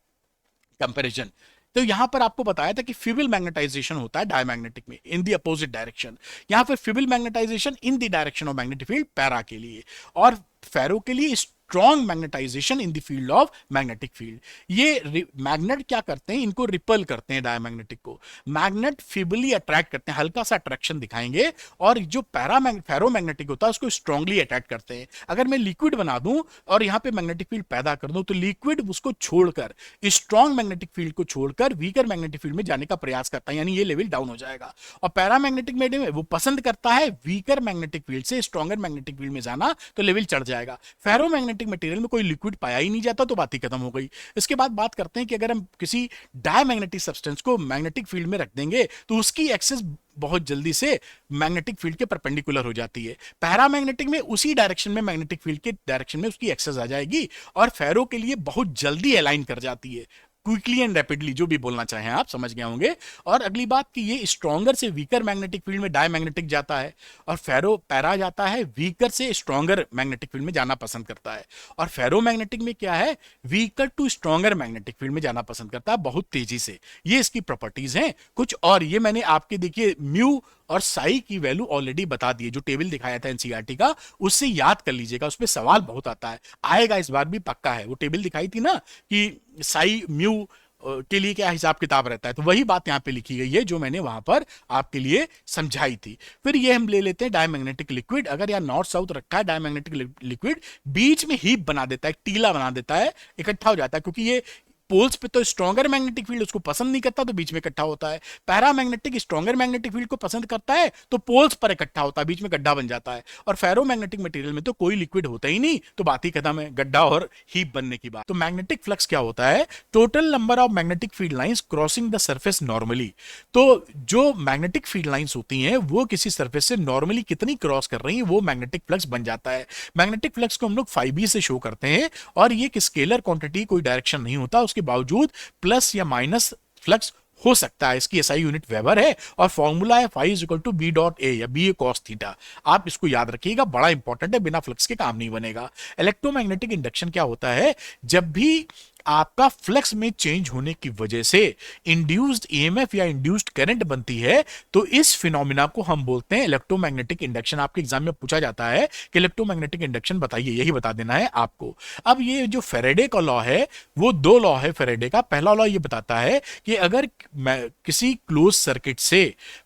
कंपैरिजन। तो यहां पर आपको बताया था कि फिबल मैग्नेटाइजेशन होता है डायमैग्नेटिक में इन द अपोजिट डायरेक्शन, यहां पर feeble magnetization in the direction of magnetic field para के लिए, और फेरो के लिए strong magnetization in the field of magnetic field. ये मैग्नेट क्या करते हैं, इनको रिपल करते हैं डायमैग्नेटिक को। मैग्नेट फिबली अट्रैक्ट करते हैं, हल्का सा अट्रैक्शन दिखाएंगे, और जो फेरोमैग्नेटिक होता है उसको स्ट्रांगली अट्रैक्ट करते हैं। अगर मैं लिक्विड बना दूं और यहां पे मैग्नेटिक फील्ड पैदा कर दूं तो लिक्विड उसको छोड़कर, स्ट्रॉन्ग मैग्नेटिक फील्ड को छोड़कर वीकर मैग्नेटिक फील्ड में जाने का प्रयास करता है, यानी ये लेवल डाउन हो जाएगा। और पैरामैग्नेटिक मीडियम वो पसंद करता है वीकर मैग्नेटिक फील्ड से स्ट्रॉन्गर मैग्नेटिक फील्ड में जाना, तो लेवल चढ़ जाएगा। फेरोमैग्नेटिक फेरोमैग्नेटिक मटेरियल में कोई लिक्विड पाया ही नहीं जाता तो बात ही खत्म हो गई। इसके बाद बात करते हैं कि अगर हम किसी डायमैग्नेटिक सब्सटेंस को मैग्नेटिक फील्ड में रख देंगे तो उसकी एक्सेस बहुत जल्दी से मैग्नेटिक फील्ड के परपेंडिकुलर हो जाती है। पैरामैग्नेटिक में उसी डायरेक्शन में, मैग्नेटिक फील्ड के डायरेक्शन में उसकी एक्सेस आ जाएगी और फेरो के लिए बहुत जल्दी अलाइन कर जाती है, क्विकली एंड रैपिडली, जो भी बोलना चाहें आप समझ गए होंगे। और अगली बात कि ये स्ट्रॉन्गर से वीकर मैग्नेटिक फील्ड में डायमैग्नेटिक जाता है और फेरो पैरा जाता है वीकर से स्ट्रॉन्गर मैग्नेटिक फील्ड में जाना पसंद करता है। और फेरो मैग्नेटिक में क्या है, weaker to stronger magnetic field में जाना पसंद करता है बहुत तेजी से। ये इसकी प्रॉपर्टीज हैं कुछ। और ये मैंने आपके देखिए म्यू और साई की वैल्यू ऑलरेडी बता दी है, जो टेबल दिखाया था एनसीईआरटी का, उससे याद कर लीजिएगा, उस पर सवाल बहुत आता है, आएगा इस बार भी पक्का है। वो टेबल दिखाई थी ना कि साई म्यू के लिए क्या हिसाब किताब रहता है, तो वही बात यहाँ पे लिखी गई है जो मैंने वहां पर आपके लिए समझाई थी। फिर ये हम ले लेते हैं डायमैग्नेटिक लिक्विड। अगर यहाँ नॉर्थ साउथ रखा है डायमैग्नेटिक लिक्विड, बीच में हीप बना देता है, टीला बना देता है, इकट्ठा हो जाता है, क्योंकि ये पोल्स पे तो स्ट्रॉन्गर मैग्नेटिक फील्ड उसको पसंद नहीं करता तो बीच में इकट्ठा होता है। पैरामैग्नेटिक स्ट्रॉन्गर मैग्नेटिक फील्ड को पसंद करता है तो पोल्स पर इकट्ठा होता है, बीच में गड्ढा बन जाता है। और फेरोमैग्नेटिक मटेरियल में तो कोई लिक्विड होता ही नहीं तो बात ही खत्म है, गड्ढा और हीप बनने की बात। तो मैग्नेटिक फ्लक्स क्या होता है, total number of magnetic field lines crossing the surface normally. तो जो मैग्नेटिक फील्ड लाइंस होती हैं वो किसी सरफेस से नॉर्मली कितनी क्रॉस कर रही हैं वो मैग्नेटिक फ्लक्स बन जाता है। मैग्नेटिक फ्लक्स को हम लोग φb से शो करते हैं और ये एक स्केलर क्वांटिटी, कोई डायरेक्शन नहीं होता, उसके बावजूद प्लस या माइनस फ्लक्स हो सकता है। इसकी एसआई यूनिट वेबर है और फॉर्मूला है phi is equal to B dot A या बी ए कॉस थीटा। आप इसको याद रखिएगा, बड़ा इंपॉर्टेंट है, बिना फ्लक्स के काम नहीं बनेगा। इलेक्ट्रोमैग्नेटिक इंडक्शन क्या होता है, जब भी आपका फ्लक्स में चेंज होने की वजह से इंड्यूस्ड ईएमएफ या इंड्यूस्ड करंट बनती है तो इस फिनोमिना को हम बोलते हैं इलेक्ट्रोमैग्नेटिक इंडक्शन। आपके एग्जाम में पूछा जाता है कि इलेक्ट्रोमैग्नेटिक इंडक्शन बताइए, यही बता देना है आपको। अब ये जो फेरेडे का लॉ है वो दो लॉ है फेरेडे का। पहला लॉ ये बताता है कि अगर किसी क्लोज सर्किट से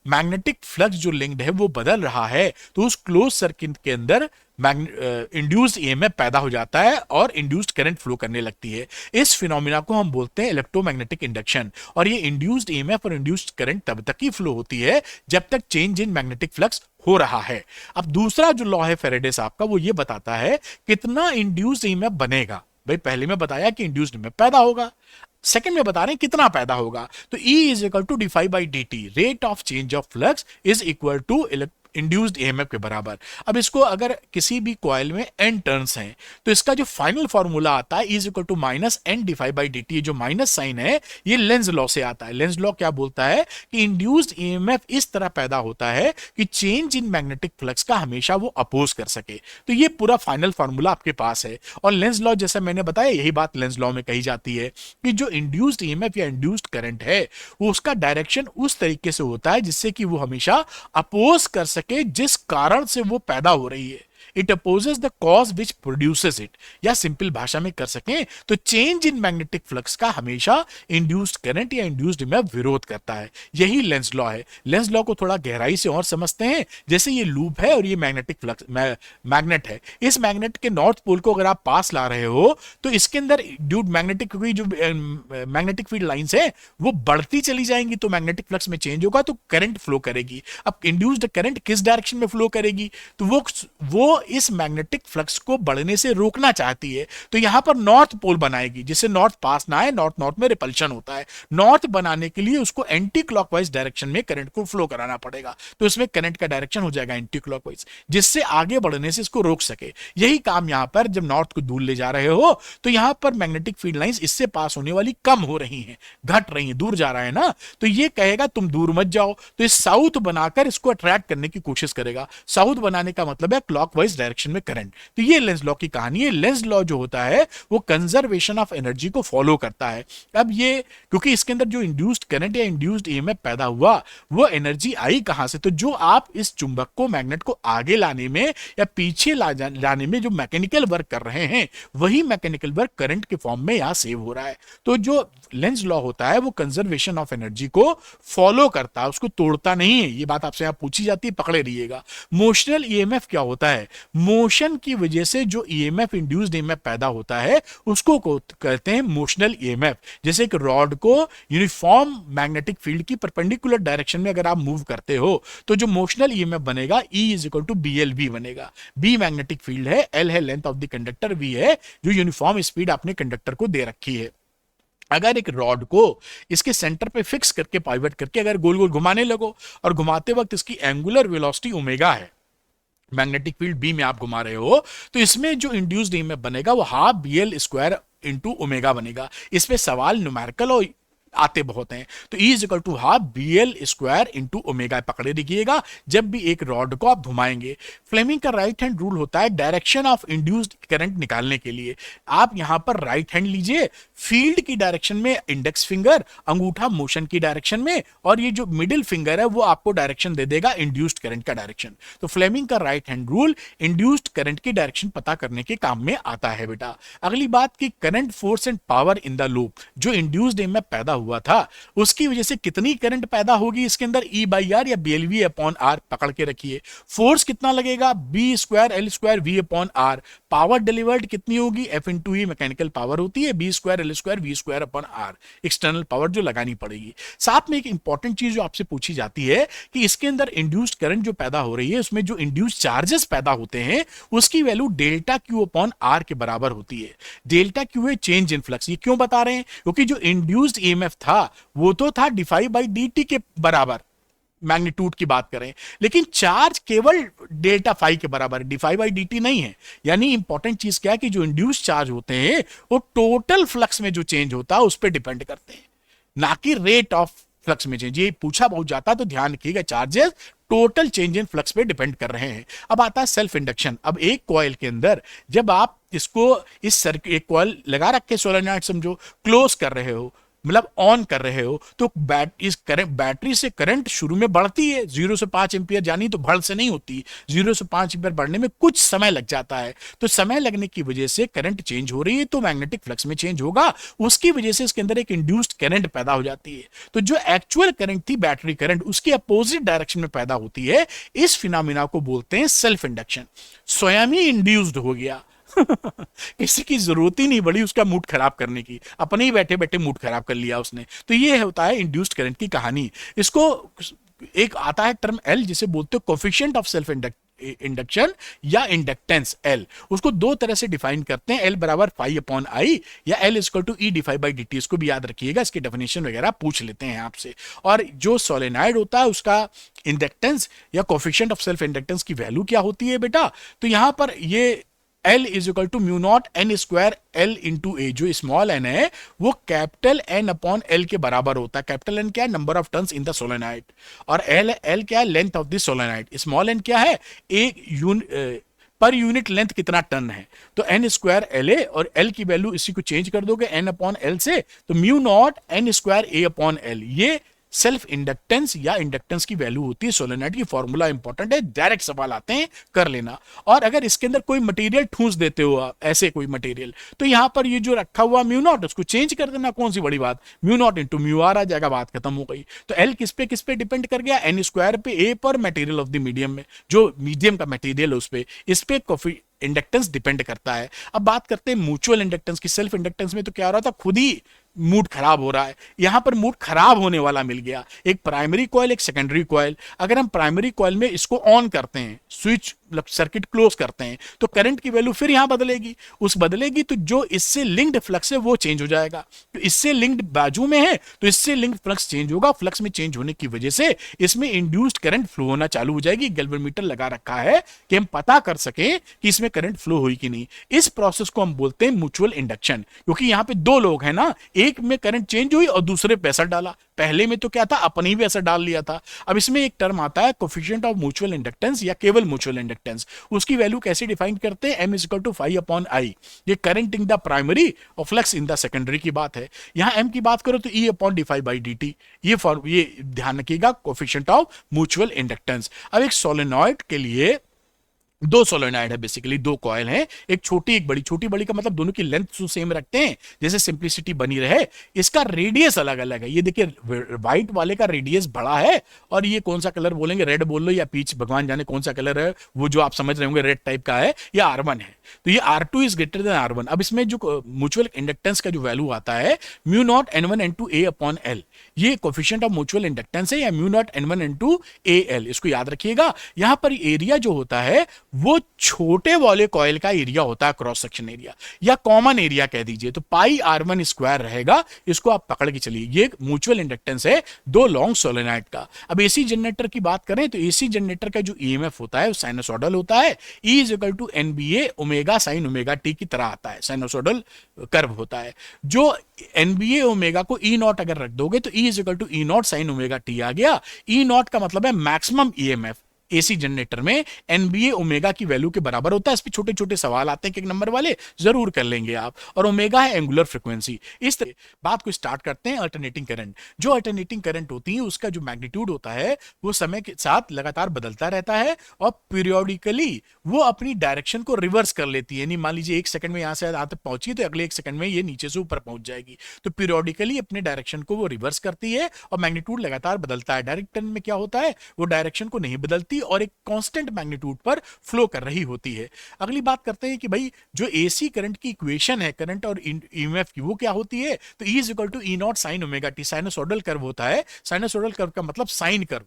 मैग्नेटिक फ्लक्स जो लिंक्ड है वो बदल रहा है तो उस क्लोज सर्किट के अंदर इंड्यूस्ड ईएमएफ पैदा हो जाता है और इंड्यूस्ड करंट फ्लो करने लगती है। इस फिनोमिना को हम बोलते हैं इलेक्ट्रोमैग्नेटिक इंडक्शन। और ये इंड्यूस्ड ईएमएफ और इंड्यूस्ड करंट तब तक ही फ्लो होती है जब तक चेंज इन मैग्नेटिक फ्लक्स हो रहा है। अब दूसरा जो लॉ है फेरेडे साहब का वो ये बताता है कितना इंड्यूस्ड ईएमएफ बनेगा। भाई पहले में बताया कि इंड्यूस्ड ईएमएफ पैदा होगा, सेकंड में बता रहे हैं कितना पैदा होगा। तो E is equal to D phi by D T, rate of change of flux is equal to induced EMF के बराबर। अब इसको अगर किसी भी कॉइल में n टर्न्स हैं तो इसका जो फाइनल फॉर्मूला आता है is equal to minus N D phi by D T. जो माइनस साइन है ये लेंज लॉ से आता है। लेंज लॉ क्या बोलता है कि इंड्यूस्ड ईएमएफ इस तरह पैदा होता है कि चेंज इन मैग्नेटिक फ्लक्स का हमेशा वो अपोज कर सके। तो ये पूरा फाइनल फॉर्मूला आपके पास है। और लेंज लॉ जैसा मैंने बताया यही बात लेंज लॉ में कही जाती है कि जो इंड्यूस्ड ईएमएफ या इंड्यूस्ड करंट है वो उसका डायरेक्शन उस तरीके से होता है जिससे कि वो हमेशा अपोज कर सके जिस कारण से वो पैदा हो रही है। It opposes the cause which produces it, या सिंपल भाषा में कर सकें तो चेंज इन मैग्नेटिक फ्लक्स का हमेशा इंड्यूस्ड करंट या इंड्यूस्ड ईएमएफ विरोध करता है। यही लेंज लॉ है। लेंज लॉ को थोड़ा गहराई से और समझते हैं। जैसे ये लूप है और ये मैग्नेटिक फ्लक्स मैग्नेट है। इस मैग्नेट के नॉर्थ पोल को अगर आप पास ला रहे हो तो इसके अंदर ड्यूड मैग्नेटिक, क्योंकि जो मैग्नेटिक फील्ड लाइंस है वो बढ़ती चली जाएंगी तो मैग्नेटिक फ्लक्स में चेंज होगा तो करंट फ्लो करेगी। अब इंड्यूस्ड करंट किस डायरेक्शन में फ्लो करेगी, तो वो इस मैग्नेटिक फ्लक्स को बढ़ने से रोकना चाहती है तो यहां पर नॉर्थ पोल बनाएगी जिससे नॉर्थ पास ना आए। नॉर्थ नॉर्थ में रिपल्शन होता है। नॉर्थ बनाने के लिए उसको एंटी क्लॉकवाइज डायरेक्शन में करंट को फ्लो कराना पड़ेगा तो इसमें करंट का डायरेक्शन हो जाएगा एंटी क्लॉकवाइज, जिससे आगे बढ़ने से इसको रोक सके। यही काम यहां पर जब नॉर्थ को दूर ले जा रहे हो तो यहां पर मैग्नेटिक फील्ड लाइंस इससे पास होने वाली कम हो रही हैं, घट रही हैं, दूर जा रहा है ना, तो ये कहेगा तुम दूर मत जाओ, तो इस साउथ बनाकर इसको अट्रैक्ट करने की कोशिश करेगा। साउथ बनाने का मतलब है क्लॉकवाइज डायरेक्शन में करंट। तो ये लेंज लॉ की कहानी है। लेंज लॉ जो होता है वो कंजर्वेशन ऑफ एनर्जी को फॉलो करता है। अब ये क्योंकि इसके अंदर जो इंड्यूस्ड करंट या इंड्यूस्ड ईएमएफ पैदा हुआ वो एनर्जी आई कहां से, तो जो आप इस चुंबक को, मैग्नेट को आगे लाने में या पीछे लाने में जो मैकेनिकल वर्क कर रहे हैं वही मैकेनिकल वर्क करंट के फॉर्म में यहां सेव हो रहा है। तो जो लेंज लॉ होता है वो कंजर्वेशन ऑफ एनर्जी को फॉलो करता है, उसको तोड़ता नहीं है। ये बात आपसे यहां पूछी जाती है, पकड़े रहिएगा। मोशनल ईएमएफ क्या होता है, मोशन की वजह से जो ईएमएफ, इंड्यूस्ड ईएमएफ पैदा होता है उसको कहते हैं मोशनल ईएमएफ। जैसे एक रॉड को यूनिफॉर्म मैग्नेटिक फील्ड की परपेंडिकुलर डायरेक्शन में अगर आप मूव करते हो तो जो मोशनल ईएमएफ बनेगा E is equal to BLV बनेगा। B मैग्नेटिक फील्ड है, L है length of the conductor, V है जो यूनिफॉर्म स्पीड आपने कंडक्टर को दे रखी है। अगर एक रॉड को इसके सेंटर पे फिक्स करके पाइवट करके अगर गोल गोल घुमाने लगो और घुमाते वक्त इसकी एंगुलर वेलोसिटी ओमेगा है, मैग्नेटिक फील्ड बी में आप घुमा रहे हो, तो इसमें जो इंड्यूस्ड ईएमएफ बनेगा वो half BL square into omega बनेगा। इस पे सवाल न्यूमेरिकल और आते बहुत हैं। तो E is equal to half BL square into omega, पकड़े रखिएगा जब भी एक रॉड को आप घुमाएंगे। फ्लेमिंग का राइट हैंड रूल होता है डायरेक्शन ऑफ इंड्यूस्ड करंट निकालने के लिए। आप यहां पर राइट हैंड लीजिए, फील्ड की डायरेक्शन में इंडेक्स फिंगर, अंगूठा मोशन की डायरेक्शन में, और ये जो मिडिल फिंगर है वो आपको डायरेक्शन दे देगा इंड्यूस्ड करंट का डायरेक्शन। तो फ्लेमिंग का right hand rule induced current की डायरेक्शन पता करने के काम में आता है बेटा। अगली बात की current, force and power in the loop, जो इंड्यूस्ड ईएमएफ पैदा हुआ था उसकी वजह से कितनी करंट पैदा होगी इसके अंदर, E/R या BLV/R पकड़ के रखिए। फोर्स कितना लगेगा, B square L square V/R। Power delivered कितनी होगी, F into E mechanical power होती है, B square L square V/R, external power जो लगानी पड़ेगी। साथ में एक इंपॉर्टेंट चीज जो आपसे पूछी जाती है कि इसके अंदर इंड्यूस्ड करंट जो पैदा हो रही है उसमें जो इंड्यूस्ड चार्जेस पैदा होते हैं उसकी वैल्यू डेल्टा Q/R के बराबर होती है। डेल्टा Q है चेंज इन फ्लक्स। ये क्यों बता रहे हैं, क्योंकि जो इंड्यूस्ड ईएमएफ था वो तो था d∅/dt के बराबर, मैग्नीट्यूड की बात करें, लेकिन चार्ज केवल डेल्टा फाई के बराबर है, d∅/dt नहीं है। यानी इंपॉर्टेंट चीज क्या है कि जो इंड्यूस चार्ज होते हैं वो टोटल फ्लक्स में जो चेंज होता है उस पर डिपेंड करते हैं, ना कि रेट ऑफ फ्लक्स में चेंज। ये पूछा बहुत जाता है तो ध्यान रखिएगा, charges total change in flux पे डिपेंड कर रहे हैं। अब आता है सेल्फ इंडक्शन। अब एक कॉइल के अंदर जब आप इसको इस सर्किट, एक कॉइल लगा रखे सोलेनॉइड समझो, क्लोज कर रहे हो मतलब ऑन कर रहे हो, तो बैटरी से करंट शुरू में बढ़ती है 0 से 5 एम्पियर, जानी तो भड़ से नहीं होती। 0 से 5 एम्पियर बढ़ने में कुछ समय लग जाता है, तो समय लगने की वजह से करंट चेंज हो रही है तो मैग्नेटिक फ्लक्स में चेंज होगा, उसकी वजह से इसके अंदर एक इंड्यूस्ड करंट पैदा हो जाती है। तो जो एक्चुअल करंट थी बैटरी करंट, उसकी अपोजिट डायरेक्शन में पैदा होती है। इस फिनोमिना को बोलते हैं सेल्फ इंडक्शन। स्वयं ही इंड्यूस्ड हो गया किसी की जरूरत ही नहीं पड़ी उसका मूड खराब करने की, अपने ही बैठे बैठे मूड खराब कर लिया उसने। तो ये होता है इंड्यूस्ड करंट की कहानी। इसको एक आता है टर्म L जिसे बोलते हैं कोफिशिएंट ऑफ सेल्फ इंडक्शन या इंडक्टेंस L। उसको दो तरह से डिफाइन करते हैं, L बराबर φ/I या L इक्वल टू E/dt। इसको भी याद रखिएगा, इसके डेफिनेशन वगैरह पूछ लेते हैं आपसे। और जो सोलेनॉइड होता है उसका इंडक्टेंस या कोफिशिएंट ऑफ सेल्फ इंडक्टेंस की वैल्यू क्या होती है बेटा, तो यहां पर ये L is equal to mu naught N square L into A. जो स्मॉल n है वो कैपिटल N/L के बराबर होता है। कैपिटल N क्या है, number of turns in the solenoid, और L क्या है, length of the solenoid. Small n क्या है, एक पर यूनिट लेंथ कितना टर्न है। तो N स्क्वायर LA और L की वैल्यू इसी को चेंज कर दोगे N/L से, तो mu naught N square A/L। ये सेल्फ इंडक्टेंस या इंडक्टेंस की वैल्यू होती है सोलेनॉइड की। फॉर्मूला इंपॉर्टेंट है, डायरेक्ट सवाल आते हैं, कर लेना। और अगर इसके अंदर कोई मटेरियल ठूस देते हो आप, ऐसे कोई मटेरियल, तो यहां पर ये जो रखा हुआ म्यू नॉट उसको चेंज कर देना, कौन सी बड़ी बात, mu not into mu R आ जाएगा, बात खत्म हो गई। तो एल किस पे डिपेंड कर गया, N स्क्वायर पे, A पर, मटेरियल ऑफ द मीडियम में, जो मीडियम का मटेरियल है उस पे, इस पे इंडक्टेंस डिपेंड करता है। अब बात करते हैं म्यूचुअल इंडक्टेंस की। सेल्फ इंडक्टेंस में तो क्या हो रहा था, खुद ही मूड खराब हो रहा है, यहां पर मूड खराब होने वाला मिल गया। एक प्राइमरी कॉइल, एक सेकेंडरी कॉइल। अगर हम प्राइमरी कॉइल में इसको ऑन करते हैं, स्विच सर्किट क्लोज करते हैं, तो करंट की वैल्यू फिर यहां बदलेगी। उस बदलेगी तो जो इससे लिंक्ड फ्लक्स है वो चेंज हो जाएगा। तो इससे लिंक्ड बाजू में है तो इससे लिंक्ड फ्लक्स चेंज होगा। फ्लक्स में चेंज होने की वजह से इसमें इंड्यूस्ड करंट फ्लो होना चालू हो जाएगी। गैल्वेनोमीटर लगा रखा है कि हम पता कर सकें कि इसमें करंट फ्लो हुई कि नहीं। इस प्रोसेस को हम बोलते हैं म्यूचुअल इंडक्शन, क्योंकि यहां पे दो लोग हैं ना, एक में करंट चेंज हुई और दूसरे पे असर डाला। पहले में तो क्या था, अपने ही पे असर डाल लिया था। अब इसमें एक टर्म आता है कोफिशिएंट ऑफ म्यूचुअल इंडक्टेंस या केवल म्यूचुअल इंडक्टेंस। उसकी वैल्यू कैसे डिफाइन करते हैं, M इक्वल टू φ/I। ये करंट इन द प्राइमरी और फ्लक्स इन द सेकेंडरी की बात है। यहां M की बात करो तो E/dφ/dt। ये ध्यान रखिएगा, कोफिशिएंट ऑफ म्यूचुअल इंडक्टेंस। अब एक सोलेनॉइड के लिए दो सोलेनॉइड है, बेसिकली दो कॉयल हैं, एक छोटी एक बड़ी। छोटी बड़ी का मतलब दोनों की लेंथ सेम रखते हैं जैसे सिंप्लिसिटी बनी रहे। इसका रेडियस अलग अलग है। ये देखिए व्हाइट वाले का रेडियस बड़ा है, और ये कौन सा कलर बोलेंगे, रेड बोल लो या पीच, भगवान जाने कौन सा कलर है वो, जो आप समझ रहे होंगे रेड टाइप का है, या R1 है। तो ये R2 is greater then R1। अब इसमें जो म्यूचुअल इंडक्टेंस का जो वैल्यू आता है mu not N1 N2 A upon L, ये कोफिशिएंट ऑफ म्यूचुअल इंडक्टेंस है, या mu naught N1 N2 AL। इसको याद रखिएगा। यहां पर एरिया जो होता है वो छोटे वाले कॉइल का एरिया होता है, क्रॉस सेक्शन एरिया या कॉमन एरिया कह दीजिए, तो पाई R1 स्क्वायर रहेगा। इसको आप पकड़ के चलिए। ये म्यूचुअल इंडक्टेंस है दो लॉन्ग सोलेनॉइड का। अब एसी जनरेटर की बात करें तो एसी जनरेटर का जो ईएमएफ होता है वो साइनसोइडल होता है। E is equal to NBA omega sine omega T की तरह आता है, साइनसोइडल कर्व होता है। जो NBA ओमेगा को E नॉट अगर रख दोगे तो E is equal to E naught sine omega T आ गया। E नॉट का मतलब है मैक्सिमम ईएमएफ। एसी जनरेटर में NBA ओमेगा की वैल्यू के बराबर होता है। इस पे छोटे छोटे सवाल आते हैं, एक नंबर वाले जरूर कर लेंगे आप। और ओमेगा है एंगुलर फ्रीक्वेंसी। इस तरह बात को स्टार्ट करते हैं। अल्टरनेटिंग करंट, जो अल्टरनेटिंग करंट होती है उसका जो मैग्नीट्यूड होता है वो समय के साथ लगातार बदलता रहता है, और पीरियोडिकली वो अपनी डायरेक्शन को रिवर्स कर लेती है। यानी मान लीजिए 1 सेकंड में यहां से आते पहुंची तो अगले 1 सेकंड में ये नीचे से ऊपर पहुंच जाएगी। तो पीरियोडिकली अपने डायरेक्शन को वो रिवर्स करती है, और मैग्नीट्यूड लगातार बदलता है। डायरेक्ट करंट में क्या होता है, वो डायरेक्शन को नहीं बदलती और एक कांस्टेंट मैग्नीट्यूड पर फ्लो कर रही होती है। अगली बात करते हैं कि भाई जो एसी करंट की इक्वेशन है करंट और ईएमएफ की, वो क्या होती है, तो E is equal to E naught sine omega T. Sinusoidal curve होता है। साइनसोइडल कर्व का मतलब साइन कर्व,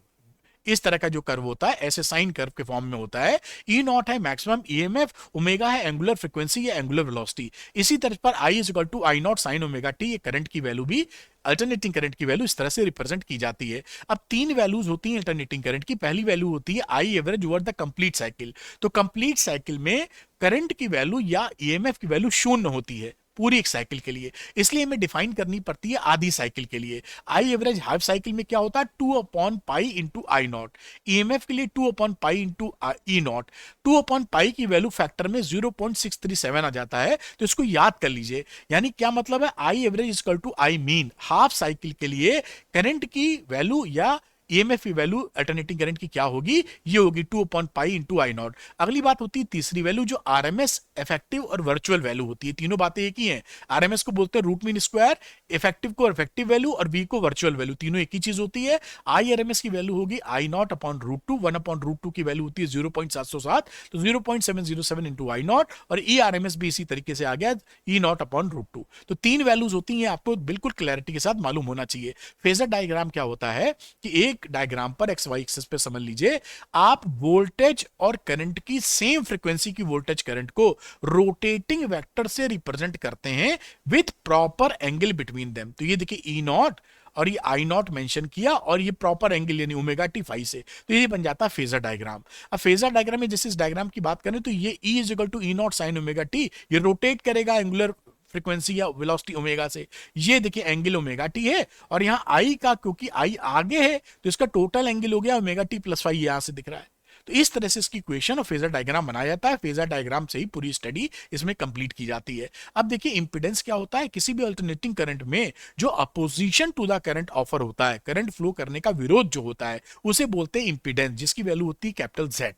इस तरह का जो कर्व होता है ऐसे साइन कर्व के फॉर्म में होता है। E नॉट है मैक्सिमम ईएमएफ, ओमेगा है एंगुलर फ्रीक्वेंसी या एंगुलर वेलोसिटी। इसी तरह पर I is equal to I naught sine omega T. ये करंट की वैल्यू भी, अल्टरनेटिंग करंट की वैल्यू इस तरह से रिप्रेजेंट की जाती है। अब तीन वैल्यूज होती हैं अल्टरनेटिंग करंट की। पहली वैल्यू होती है I average over the complete cycle. तो कंप्लीट साइकिल में करंट की वैल्यू या ईएमएफ की वैल्यू शून्य होती है पूरी एक साइकिल के लिए, इसलिए हमें डिफाइन करनी पड़ती है आधी साइकिल के लिए। आई एवरेज हाफ साइकिल में क्या होता है, 2 upon pi into I not. EMF के लिए 2 upon pi into E not. 2 upon pi की वैल्यू फैक्टर में 0.637 आ जाता है, तो इसको याद कर लीजिए। यानी क्या मतलब है, I average equal to I mean. Half cycle के लिए करंट की वैल्यू या ईएमएफ की वैल्यू अल्टरनेटिंग करंट की क्या होगी, ये होगी 2 upon pi into I not. अगली बात होती है तीसरी वैल्यू, जो आरएमएस इफेक्टिव और वर्चुअल वैल्यू होती है। तीनों बातें एक ही हैं। आरएमएस को बोलते हैं रूट मीन स्क्वायर, इफेक्टिव को इफेक्टिव वैल्यू, और वी को वर्चुअल वैल्यू। तीनों एक ही चीज होती है। आई आरएमएस की वैल्यू होगी I naught upon root two. 1 upon root two की वैल्यू होती है 0.707, तो 0.707 इंटू आई नॉट। और ई आरएमएस भी इसी तरीके से आ गया, ई नॉट अपॉन रूट टू। तो तीन वैल्यूज होती हैं, आपको बिल्कुल क्लैरिटी के साथ मालूम होना चाहिए। फेजर डायग्राम क्या होता है कि एक डायग्राम पर एक्स वाई एक्सिस पे समझ लीजिए आप वोल्टेज और करंट की सेम फ्रीक्वेंसी की वोल्टेज करंट को रोटेटिंग वेक्टर से रिप्रेजेंट करते हैं with proper angle between them. तो ये देखिए ई नॉट और ये आई नॉट मेंशन किया, और ये प्रॉपर एंगल यानी ओमेगा टी फाई से, तो ये बन जाता है फेजर डायग्राम। अब फेजर डायग्राम में जैसे इस डायग्राम की बात करें तो ये E is equal to E naught sine omega T, ये रोटेट करेगा एंगुलर फ्रीक्वेंसी या वेलोसिटी ओमेगा से। ये देखिए एंगल ओमेगा टी है, और यहां आई का क्योंकि आई आगे है तो इसका टोटल एंगल हो गया ओमेगा टी प्लस फाई, यहां से दिख रहा है। तो इस तरह से इसकी इक्वेशन और फेजर डायग्राम बनाया जाता है। फेजर डायग्राम से ही पूरी स्टडी इसमें कंप्लीट की जाती है। अब देखिए इंपीडेंस क्या होता है, किसी भी अल्टरनेटिंग करंट में जो opposition to the current offer होता है, करंट फ्लो करने का विरोध जो होता है, उसे बोलते हैं इंपीडेंस, जिसकी वैल्यू होती है कैपिटल Z।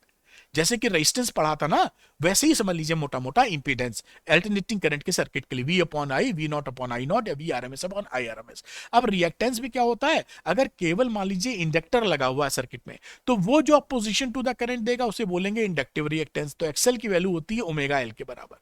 जैसे कि रेजिस्टेंस पढ़ा था ना, वैसे ही समझ लीजिए मोटा मोटा इंपीडेंस अल्टरनेटिंग करंट के सर्किट के लिए V upon I, V not upon I not, या V RMS upon I RMS. अब रिएक्टेंस में क्या होता है, अगर केवल मान लीजिए इंडक्टर लगा हुआ है सर्किट में, तो वो जो अपोजिशन टू द करंट देगा उसे बोलेंगे इंडक्टिव रिएक्टेंस। तो एक्सएल की वैल्यू होती है ओमेगा एल के बराबर।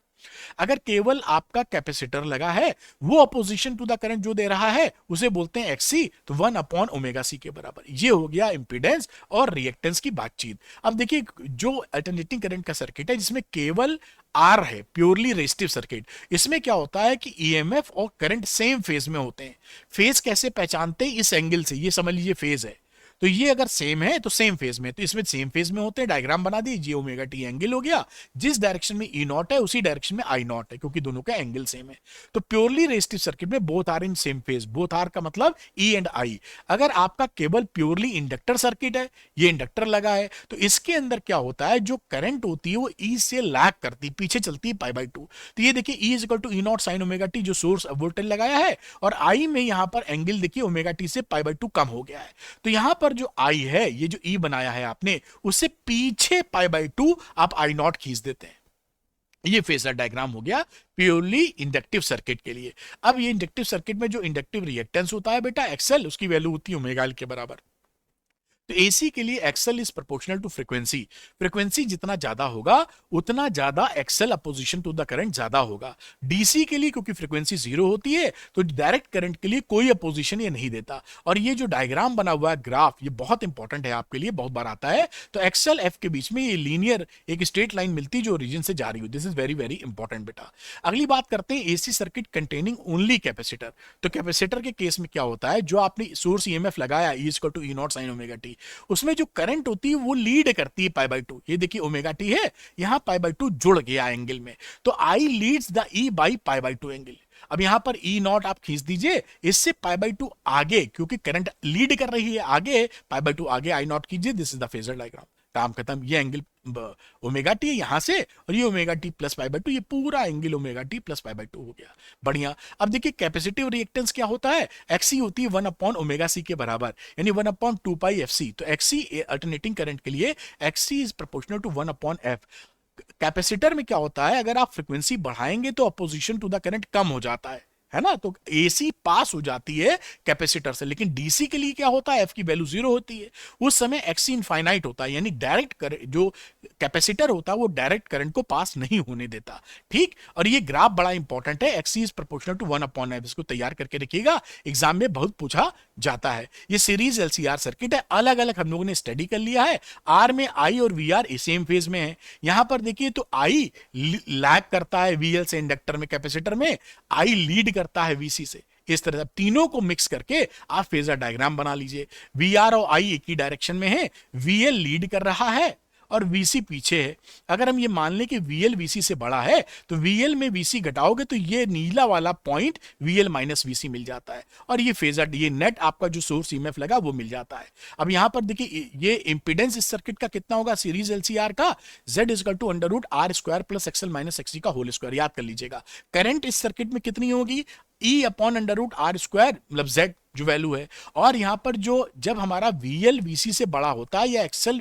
अगर केवल आपका कैपेसिटर लगा है, वो अपोजिशन टू द करंट जो दे रहा है उसे बोलते हैं एक्सी, तो 1 अपॉन ओमेगा सी के बराबर। ये हो गया इंपीडेंस और रिएक्टेंस की बातचीत। अब देखिए जो अल्टरनेटिंग करंट का सर्किट है जिसमें केवल आर है, प्योरली रेजिस्टिव सर्किट, इसमें क्या होता है कि ईएमएफ और करंट सेम फेज में होते हैं। फेज कैसे पहचानते हैं, इस एंगल से, ये समझ लीजिए फेज है, तो ये अगर सेम है तो सेम फेज में, तो इसमें सेम फेज में होते हैं। डायग्राम बना दीजिए, ओमेगा टी एंगल हो गया, जिस डायरेक्शन में ई नॉट है उसी डायरेक्शन में आई नॉट है, क्योंकि दोनों का एंगल सेम है। तो प्योरली रेजिस्टिव सर्किट में both are in same phase, both are का मतलब ई एंड आई। अगर आपका केवल प्योरली इंडक्टर सर्किट है, ये इंडक्टर लगा है, तो इसके अंदर क्या होता है, जो करंट होती है वो ई से लैग करती, पीछे चलती है पाई बाई टू। तो ये देखिए E is equal to E naught sine omega T, जो सोर्स वोल्टेज लगाया है, और आई में यहां पर एंगल देखिए ओमेगा टी से पाई बाई टू कम हो गया है। तो यहां पर पर जो आई है, ये जो ई बनाया है आपने, उससे पीछे π/2 आप आई नॉट खींच देते हैं। ये फेजर डायग्राम हो गया प्योरली इंडक्टिव सर्किट के लिए। अब ये इंडक्टिव सर्किट में जो इंडक्टिव रिएक्टेंस होता है बेटा एक्सएल, उसकी वैल्यू होती है ओमेगा एल के बराबर। तो एसी के लिए XL is proportional to frequency. Frequency जितना ज्यादा होगा उतना ज्यादा XL opposition to the current ज्यादा होगा। डीसी के लिए क्योंकि फ्रीक्वेंसी जीरो होती है तो डायरेक्ट करंट के लिए कोई अपोजिशन ये नहीं देता। और ये जो डायग्राम बना हुआ है ग्राफ, ये बहुत इंपॉर्टेंट है आपके लिए, बहुत बार आता है। तो एक्सएल एफ के बीच में ये लीनियर एक स्ट्रेट लाइन मिलती है जो ओरिजिन से जा रही हो। This is very very important बेटा। अगली बात करते हैं AC circuit containing only capacitor. तो कैपेसिटर के केस में क्या होता है, जो आपने सोर्स ईएमएफ लगाया E equal to E naught sine omega T, उसमें जो करंट होती है वो लीड करती है π/2। ये देखिए ओमेगा टी है, यहां π/2 जुड़ गया एंगल में, तो I leads the E by π/2 angle. अब यहां पर ई नॉट आप खींच दीजिए, इससे π/2 आगे, क्योंकि करंट लीड कर रही है आगे, π/2 आगे आई नॉट कीजिए। This is the phasor diagram, काम खत्म। ये एंगल ओमेगा टी यहां से, और ये ओमेगा टी प्लस π/2, ये पूरा एंगल ओमेगा टी प्लस π/2 हो गया। बढ़िया। अब देखिए कैपेसिटिव रिएक्टेंस क्या होता है, एक्सी होती है 1/ω/c के बराबर, यानी 1/2πfc। तो एक्सी अल्टरनेटिंग करंट के लिए XC is proportional to 1/f। Capacitor में क्या होता है, अगर आप फ्रीक्वेंसी बढ़ाएंगे तो अपोजिशन टू द करंट कम हो जाता है ना, तो एसी पास हो जाती है कैपेसिटर से। लेकिन डीसी के लिए क्या होता है, एफ की वैल्यू जीरो होती है, उस समय एक्सी इनफाइनाइट होता है, यानी डायरेक्ट जो कैपेसिटर होता है वो डायरेक्ट करंट को पास नहीं होने देता। ठीक। और ये ग्राफ बड़ा इंपॉर्टेंट है, XC is proportional to 1/f। इसको तैयार करके रखिएगा, एग्जाम में बहुत पूछा जाता है। ये सीरीज एलसीआर सर्किट है, अलग अलग हम लोगों ने स्टडी कर लिया है। आर में आई और वी आर सेम फेज में है। यहां पर देखिए तो आई लैग करता है वीएल से इंडक्टर में, कैपेसिटर में आई लीड करता है वीसी से। इस तरह तीनों को मिक्स करके आप फेजर डायग्राम बना लीजिए। वी आर और आई एक ही डायरेक्शन में है, वीएल लीड कर रहा है और वीसी पीछे है। अगर हम ये मान लें कि वीएल वीसी से बड़ा है तो वीएल में वीसी घटाओगे तो ये नीला वाला पॉइंट वीएल माइनस वीसी मिल जाता है, और ये फेजर, ये नेट आपका जो सोर्स ईएमएफ लगा वो मिल जाता है। अब यहां पर देखिए ये इंपीडेंस इस सर्किट का कितना होगा, सीरीज एलसीआर का, Z equal to √R² plus XL minus XC का होल स्क्वायर। याद कर लीजिएगा करंट इस सर्किट में कितनी होगी, E अपॉन √R², मतलब Z जो वैल्यू है। और यहां पर जो जब हमारा VL VC से बड़ा होता है या XL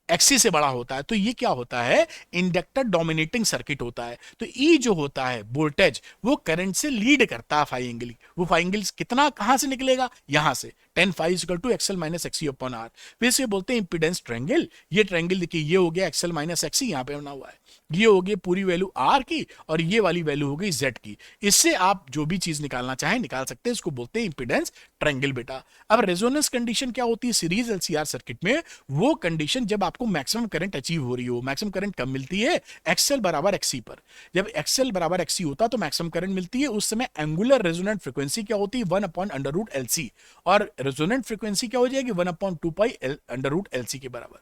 एक्सी से बड़ा होता है तो ये क्या होता है, इंडक्टर डोमिनेटिंग सर्किट होता है। तो ई जो होता है वोल्टेज, वो करंट से लीड करता है फाई एंगल। वो फाई एंगल कितना कहां से निकलेगा, यहां से, tan phi equal to XL minus XC upon R। फिर से बोलते हैं इंपीडेंस ट्रायंगल। ये ट्रायंगल देखिए, ये हो गया XL माइनस XC, यहां पे बना हुआ है, ये हो गई पूरी वैल्यू R की, और ये वाली वैल्यू हो गई Z की। इससे आप जो भी चीज निकालना चाहें निकाल सकते हैं, इसको बोलते हैं इंपीडेंस ट्रायंगल बेटा। अब रेजोनेंस कंडीशन क्या होती है सीरीज एलसीआर सर्किट में, वो कंडीशन जब आपको मैक्सिमम करंट अचीव हो रही हो। मैक्सिमम करंट कब मिलती है, XL बराबर XC पर। जब XL बराबर XC होता तो मैक्सिमम करंट मिलती है, उस समय एंगुलर रेजोनेंट फ्रीक्वेंसी क्या होती है, 1/√LC, और रेजोनेंट फ्रीक्वेंसी क्या हो जाएगी, 1/2π√LC के बराबर।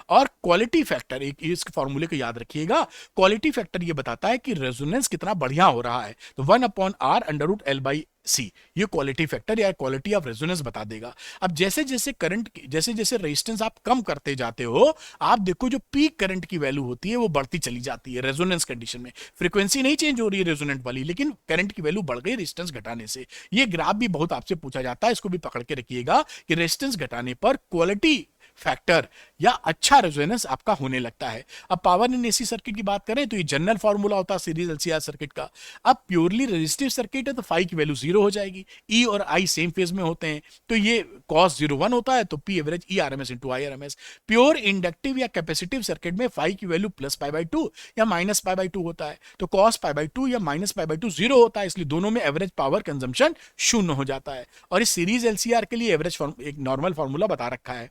और क्वालिटी फैक्टर, एक इस फॉर्मूले को याद रखिएगा, क्वालिटी फैक्टर ये बताता है कि रेजोनेंस कितना बढ़िया हो रहा है। तो 1/R√L/C, ये क्वालिटी फैक्टर या क्वालिटी ऑफ रेजोनेंस बता देगा। अब जैसे जैसे करंट, जैसे जैसे रेजिस्टेंस आप कम करते जाते हो, आप देखो जो पीक करंट की वैल्यू होती है वो बढ़ती चली जाती है रेजोनेंस कंडीशन में। फ्रीक्वेंसी नहीं चेंज हो रही है रेजोनेंट वाली, लेकिन करंट की वैल्यू बढ़ गई रेजिस्टेंस घटाने से। ये ग्राफ भी बहुत आपसे पूछा जाता है, इसको भी पकड़ के रखिएगा कि रेजिस्टेंस घटाने पर क्वालिटी फैक्टर या अच्छा रेजोनेंस आपका होने लगता है। अब पावर इन एसी सर्किट की बात करें तो ये जनरल फार्मूला होता है सीरीज एलसीआर सर्किट का। अब प्योरली रेजिस्टिव सर्किट है तो फाई की वैल्यू जीरो हो जाएगी, ई और आई सेम फेज में होते हैं तो ये cos 0 1 होता है, तो पी एवरेज ई आरएमएस इंटू आई आरएमएस। प्योर इंडक्टिव या कैपेसिटिव सर्किट में फाई की वैल्यू प्लस π/2 या माइनस π/2 होता है, तो cos π/2 या माइनस π/2 जीरो होता है, इसलिए दोनों में एवरेज पावर कंजम्पशन शून्य हो जाता है। और इस सीरीज एलसीआर के लिए एवरेज एक नॉर्मल फॉर्मूला बता रखा है।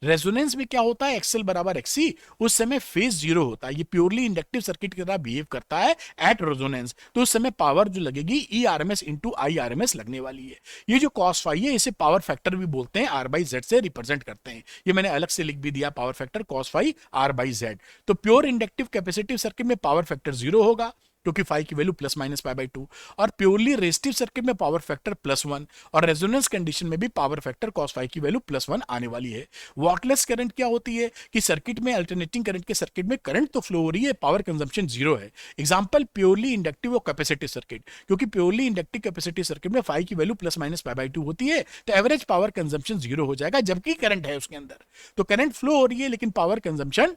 रेजोनेंस में क्या होता है, XL बराबर XC, उस समय फेज जीरो होता है। ये प्योरली इंडक्टिव सर्किट की तरह बिहेव करता है एट रेजोनेंस, तो उस समय पावर जो लगेगी ई आरएमएस इंटू आई आरएमएस लगने वाली है। ये जो cos फाई है इसे पावर फैक्टर भी बोलते हैं, R/Z से रिप्रेजेंट करते हैं। ये मैंने अलग से लिख भी दिया, power factor cos phi R/Z। तो प्योर इंडक्टिव कैपेसिटिव सर्किट में पावर फैक्टर जीरो होगा, क्योंकि फाई की value plus minus pi by 2, और प्योरली रेजिस्टिव सर्किट में पावर फैक्टर +1, और रेजोनेंस कंडीशन में भी पावर फैक्टर कॉस फाई की वैल्यू +1 आने वाली है। वॉटलेस करंट क्या होती है कि सर्किट में, अल्टरनेटिंग करंट के सर्किट में करंट तो फ्लो हो रही है, पावर कंजम्पशन 0 है। एग्जांपल प्योरली इंडक्टिव और कैपेसिटिव सर्किट, क्योंकि प्योरली इंडक्टिव कैपेसिटिव सर्किट में फाई की value plus minus pi by 2 होती है, तो एवरेज पावर कंजम्पशन 0 हो जाएगा, जबकि करंट है उसके अंदर। तो करंट फ्लो हो रही है लेकिन पावर कंजम्पशन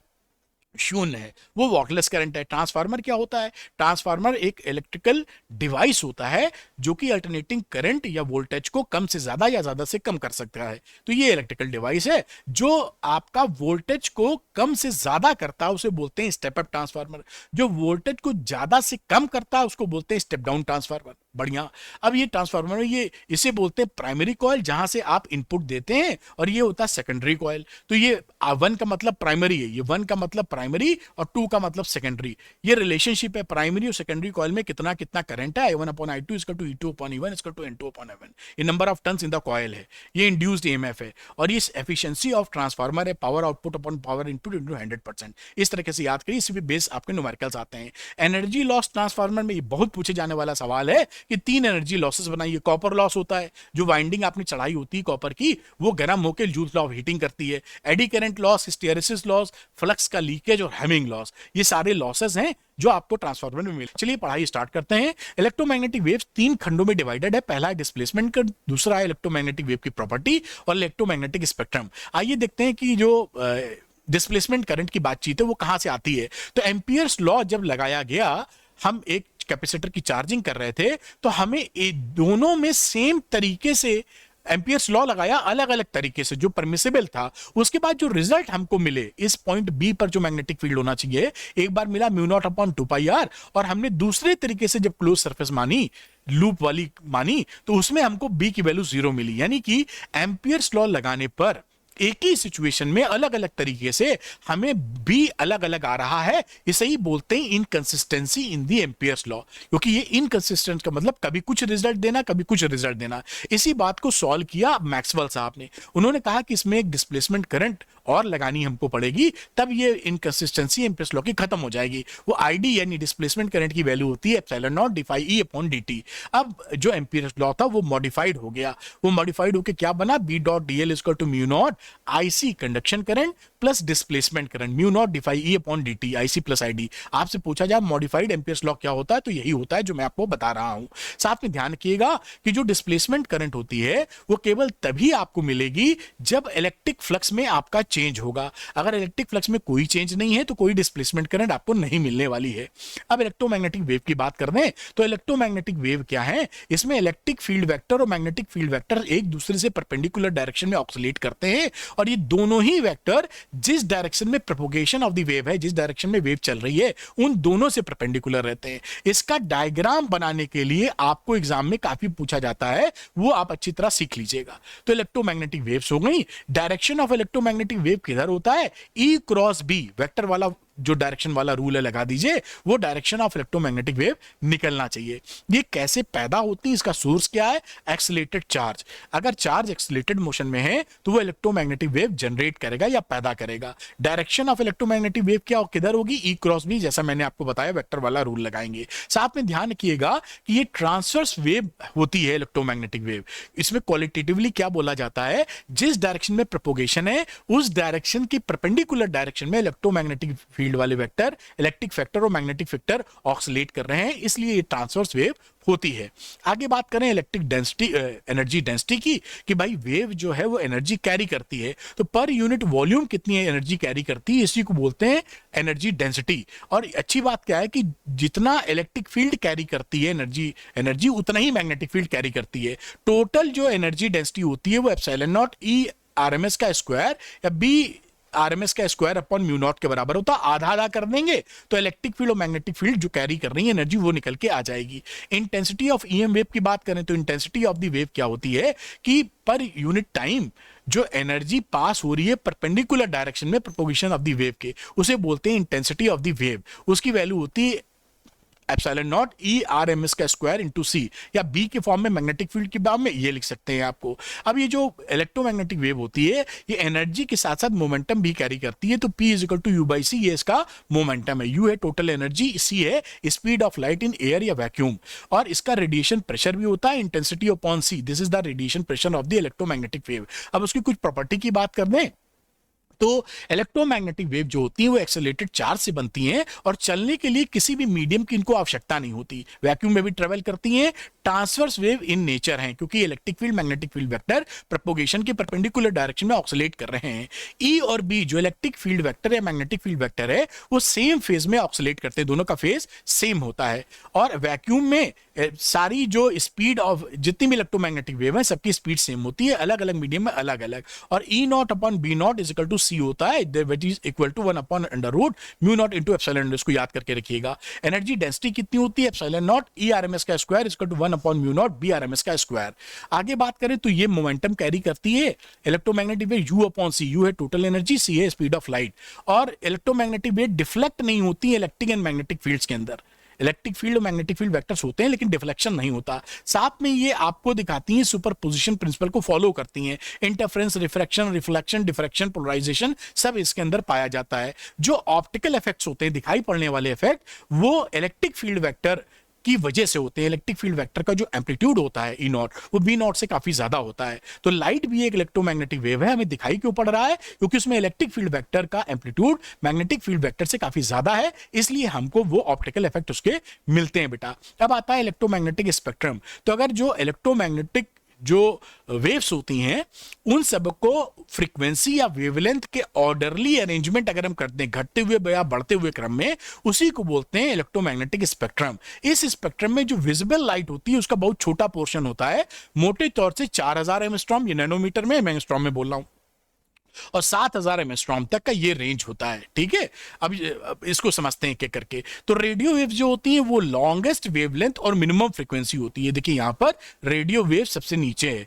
शून्य है, वो वॉटलेस करंट है। ट्रांसफार्मर क्या होता है? ट्रांसफार्मर एक इलेक्ट्रिकल डिवाइस होता है जो कि अल्टरनेटिंग करंट या वोल्टेज को कम से ज्यादा या ज्यादा से कम कर सकता है। तो ये इलेक्ट्रिकल डिवाइस है जो आपका वोल्टेज को कम से ज्यादा करता है, उसे बोलते हैं स्टेप अप ट्रांसफार्मर। जो वोल्टेज को ज्यादा से कम करता है उसको बोलते हैं स्टेप डाउन ट्रांसफार्मर। बढ़िया। अब ये ट्रांसफार्मर, ये इसे बोलते हैं प्राइमरी कॉइल, जहां से आप इनपुट देते हैं, और ये होता है सेकेंडरी कॉइल। तो ये 1 का मतलब प्राइमरी है, ये 1 का मतलब प्राइमरी और 2 का मतलब सेकेंडरी। ये रिलेशनशिप है प्राइमरी और सेकेंडरी कॉइल में, कितना कितना करंट है, I1/I2 E2/E1 N2/N1। ये number of turns in the coil है, ये इंड्यूस्ड ईएमएफ है, और ये एफिशिएंसी ऑफ ट्रांसफार्मर है, power output upon power input into 100%। इस तरीके से याद करिए, इसी पे बेस आपके न्यूमेरिकल्स आते हैं। एनर्जी लॉस ट्रांसफार्मर में ये बहुत पूछे जाने वाला सवाल है कि 3 एनर्जी लॉसेस बनाइए। कॉपर लॉस होता है, जो वाइंडिंग आपने चढ़ाई होती है कॉपर की, वो गर्म होकर जूल लॉ ऑफ हीटिंग करती है। Eddy current loss, hysteresis loss, flux का लीकेज और हैमिंग लॉस, ये सारे लॉसेस हैं जो आपको ट्रांसफार्मर में मिले। चलिए पढ़ाई स्टार्ट करते हैं। इलेक्ट्रोमैग्नेटिक वेव्स 3 खंडों में डिवाइडेड है। पहला है डिस्प्लेसमेंट का, दूसरा है इलेक्ट्रोमैग्नेटिक वेव की प्रॉपर्टी, और इलेक्ट्रोमैग्नेटिक स्पेक्ट्रम। आइए देखते हैं कि जो डिस्प्लेसमेंट करंट की बातचीत है वो कहां से आती है। तो एम्पियर्स लॉ जब लगाया गया, हम एक कैपेसिटर की चार्जिंग कर रहे थे, तो हमें दोनों में सेम तरीके से एम्पियर्स लॉ लगाया, अलग अलग तरीके से जो परमिसिबल था। उसके बाद जो रिजल्ट हमको मिले, इस पॉइंट बी पर जो मैग्नेटिक फील्ड होना चाहिए, एक बार मिला μ0/2πr, और हमने दूसरे तरीके से जब क्लोज सरफेस मानी, लूप वाली मानी, तो उसमें हमको बी की वैल्यू 0 मिली। यानी कि एम्पियर्स लॉ लगाने पर एक ही सिचुएशन में अलग अलग तरीके से हमें भी अलग अलग आ रहा है। इसे ही बोलते हैं इनकंसिस्टेंसी इन दी एम्पियर्स लॉ, क्योंकि ये इनकंसिस्टेंट का मतलब कभी कुछ रिजल्ट देना, कभी कुछ रिजल्ट देना। इसी बात को सॉल्व किया मैक्सवेल साहब ने। उन्होंने कहा कि इसमें एक डिस्प्लेसमेंट करंट और लगानी हमको पड़ेगी, तब ये इनकंसिस्टेंसी एम्पियर्स लॉ की खत्म हो जाएगी। वो आईडी यानी डिस्प्लेसमेंट करंट की वैल्यू होती है ε0 d/e/dt। अब जो एम्पियर्स लॉ था वो मॉडिफाइड हो गया। वो मॉडिफाइड होकर क्या बना? B.dl = μ0 IC conduction current plus displacement current, μ0 d/e/dt, IC plus ID। आपसे पूछा जाए मॉडिफाइड एम्पियर्स लॉ क्या होता है, तो यही होता है जो मैं आपको बता रहा हूं। साथ में ध्यान रखिएगा कि जो डिस्प्लेसमेंट करंट होती है वो केवल तभी आपको मिलेगी जब इलेक्ट्रिक फ्लक्स में आपका चेंज होगा। अगर इलेक्ट्रिक फ्लक्स में कोई चेंज नहीं है तो कोई डिस्प्लेसमेंट करंट आपको नहीं मिलने वाली है। अब इलेक्ट्रोमैग्नेटिक वेव की बात कर रहे हैं, तो इलेक्ट्रोमैग्नेटिक वेव क्या है? इसमें इलेक्ट्रिक फील्ड वेक्टर और मैग्नेटिक फील्ड वेक्टर एक दूसरे से परपेंडिकुलर डायरेक्शन में ऑक्सिलेट करते हैं, और ये दोनों ही वेक्टर जिस डायरेक्शन में प्रोपोगेशन ऑफ द वेव है, जिस डायरेक्शन में वेव चल रही है, उन दोनों से परपेंडिकुलर रहते हैं। इसका डायग्राम बनाने के लिए आपको एग्जाम में काफी पूछा जाता है, वो आप अच्छी तरह सीख लीजिएगा। तो इलेक्ट्रोमैग्नेटिक वेव्स हो गई। डायरेक्शन ऑफ इलेक्ट्रोमैग्नेटिक वेव किधर होता है? E×B वेक्टर वाला जो डायरेक्शन वाला रूल है लगा दीजिए, वो डायरेक्शन ऑफ इलेक्ट्रोमैग्नेटिक वेव निकलना चाहिए। ये कैसे पैदा होती है, इसका सोर्स क्या है? Accelerated charge. अगर चार्ज एक्सीलरेटेड मोशन में है तो वो इलेक्ट्रोमैग्नेटिक वेव जनरेट करेगा या पैदा करेगा। डायरेक्शन ऑफ इलेक्ट्रोमैग्नेटिक वेव क्या किधर होगी? E×B, जैसा मैंने आपको बताया, वेक्टर वाला रूल लगाएंगे। साथ में ध्यान रखिएगा कि ये ट्रांसवर्स वेव होती है इलेक्ट्रोमैग्नेटिक वेव। इसमें क्वालिटेटिवली क्या बोला जाता है? जिस डायरेक्शन में प्रोपोगेशन है उस डायरेक्शन की परपेंडिकुलर डायरेक्शन में इलेक्ट्रोमैग्नेटिक फील्ड वाले वेक्टर, इलेक्ट्रिक फैक्टर और मैग्नेटिक फैक्टर ऑक्सिलेट कर रहे हैं, इसलिए ये ट्रांसवर्स वेव होती है। आगे बात करें इलेक्ट्रिक डेंसिटी, एनर्जी डेंसिटी की, कि भाई वेव जो है वो एनर्जी कैरी करती है, तो पर यूनिट वॉल्यूम कितनी एनर्जी कैरी करती है, इसी को बोलते हैं एनर्जी डेंसिटी। और अच्छी बात क्या है कि जितना इलेक्ट्रिक फील्ड कैरी करती है एनर्जी उतना ही मैग्नेटिक फील्ड कैरी करती है। टोटल जो एनर्जी डेंसिटी होती है वो ε0 E RMS का स्क्वायर या B RMS का स्क्वायर अपॉन μ0 के बराबर होता है। आधा आधा कर देंगे तो इलेक्ट्रिक फील्ड और मैग्नेटिक फील्ड जो कैरी कर रही है एनर्जी वो निकल के आ जाएगी। इंटेंसिटी ऑफ EM वेव की बात करें तो इंटेंसिटी ऑफ द वेव क्या होती है कि पर यूनिट टाइम जो एनर्जी पास हो रही है परपेंडिकुलर डायरेक्शन में प्रोपोगेशन ऑफ द वेव के, उसे बोलते हैं इंटेंसिटी ऑफ द वेव। उसकी वैल्यू होती है epsilon not E R M S का स्क्वायर इंटू सी, या बी के फॉर्म में मैग्नेटिक फील्ड के फॉर्म में ये लिख सकते हैं आपको। अब ये जो इलेक्ट्रोमैग्नेटिक वेव होती है ये एनर्जी के साथ साथ मोमेंटम भी कैरी करती है, तो P is equal to U by C, ये इसका मोमेंटम है, यू है टोटल एनर्जी, सी है speed of light in air या वैक्यूम, और इसका रेडिएशन प्रेशर भी होता है intensity upon C, this is the radiation pressure of the electromagnetic wave. अब उसकी कुछ प्रॉपर्टी की बात कर दें तो इलेक्ट्रोमैग्नेटिक वेव जो होती है वो एक्सेलरेटेड चार्ज से बनती हैं और चलने के लिए किसी भी मीडियम की इनको आवश्यकता नहीं होती, वैक्यूम में भी ट्रेवल करती हैं, ट्रांसवर्स वेव इन नेचर हैं क्योंकि electric field magnetic field vector propagation के परपेंडिकुलर डायरेक्शन में ऑक्सीलेट कर रहे हैं। ई और बी जो इलेक्ट्रिक फील्ड वेक्टर या मैग्नेटिक फील्ड वेक्टर है वो सेम फेज में ऑक्सीलेट करते हैं, दोनों का फेज सेम होता है, और वैक्यूम में सारी जो स्पीड ऑफ जितनी भी इलेक्ट्रोमैग्नेटिक वेव है सबकी स्पीड सेम होती है, अलग अलग मीडियम में अलग अलग, और E not upon B not is equal to C होता है, which is equal to 1 upon under root mu not into epsilon, इसको याद करके रखिएगा। एनर्जी डेंसिटी कितनी होती है, epsilon not E R M S का square is equal to 1 upon mu not B R M S का स्क्वायर। आगे बात करें तो ये मोमेंटम कैरी करती है electromagnetic wave U upon C, you है टोटल एनर्जी, सी है स्पीड ऑफ लाइट, और इलेक्ट्रोमैग्नेटिक वेव डिफ्लेक्ट नहीं होती है इलेक्ट्रिक एंड मैग्नेटिक फील्ड्स के अंदर, इलेक्ट्रिक फील्ड और मैग्नेटिक फील्ड वेक्टर्स होते हैं लेकिन डिफ्लेक्शन नहीं होता। साथ में ये आपको दिखाती हैं सुपरपोजिशन प्रिंसिपल को फॉलो करती हैं, interference, refraction, reflection, diffraction, polarization सब इसके अंदर पाया जाता है। जो ऑप्टिकल इफेक्ट्स होते हैं, दिखाई पड़ने वाले इफेक्ट, वो इलेक्ट्रिक फील्ड वेक्टर की वजह से होते हैं। इलेक्ट्रिक फील्ड वेक्टर का जो एम्पलीट्यूड होता है ई नॉट वो बी नॉट से काफी ज्यादा होता है, तो लाइट भी एक इलेक्ट्रोमैग्नेटिक वेव है, हमें दिखाई क्यों पड़ रहा है, क्योंकि उसमें इलेक्ट्रिक फील्ड वेक्टर का एम्पलीट्यूड मैग्नेटिक फील्ड वेक्टर से काफी ज्यादा है, इसलिए हमको वो ऑप्टिकल इफेक्ट उसके मिलते हैं बेटा। अब आता है इलेक्ट्रोमैग्नेटिक स्पेक्ट्रम, तो अगर जो इलेक्ट्रोमैग्नेटिक जो वेव्स होती हैं उन सबको फ्रीक्वेंसी या वेवलेंथ के ऑर्डरली अरेंजमेंट अगर हम करते हैं घटते हुए या बढ़ते हुए क्रम में, उसी को बोलते हैं इलेक्ट्रोमैग्नेटिक स्पेक्ट्रम। इस स्पेक्ट्रम में जो विजिबल लाइट होती है उसका बहुत छोटा पोर्शन होता है, मोटे तौर से 4000 एंगस्ट्रॉम, ये नैनोमीटर में, मैं एंगस्ट्रॉम में बोल रहा हूं, और 7000 एंगस्ट्रॉम तक का ये रेंज होता है, ठीक है। अब इसको समझते हैं क्या करके। तो रेडियो वेव जो होती है वो लॉन्गेस्ट वेवलेंथ और मिनिमम फ्रीक्वेंसी होती है, देखिए यहां पर रेडियो वेव सबसे नीचे है,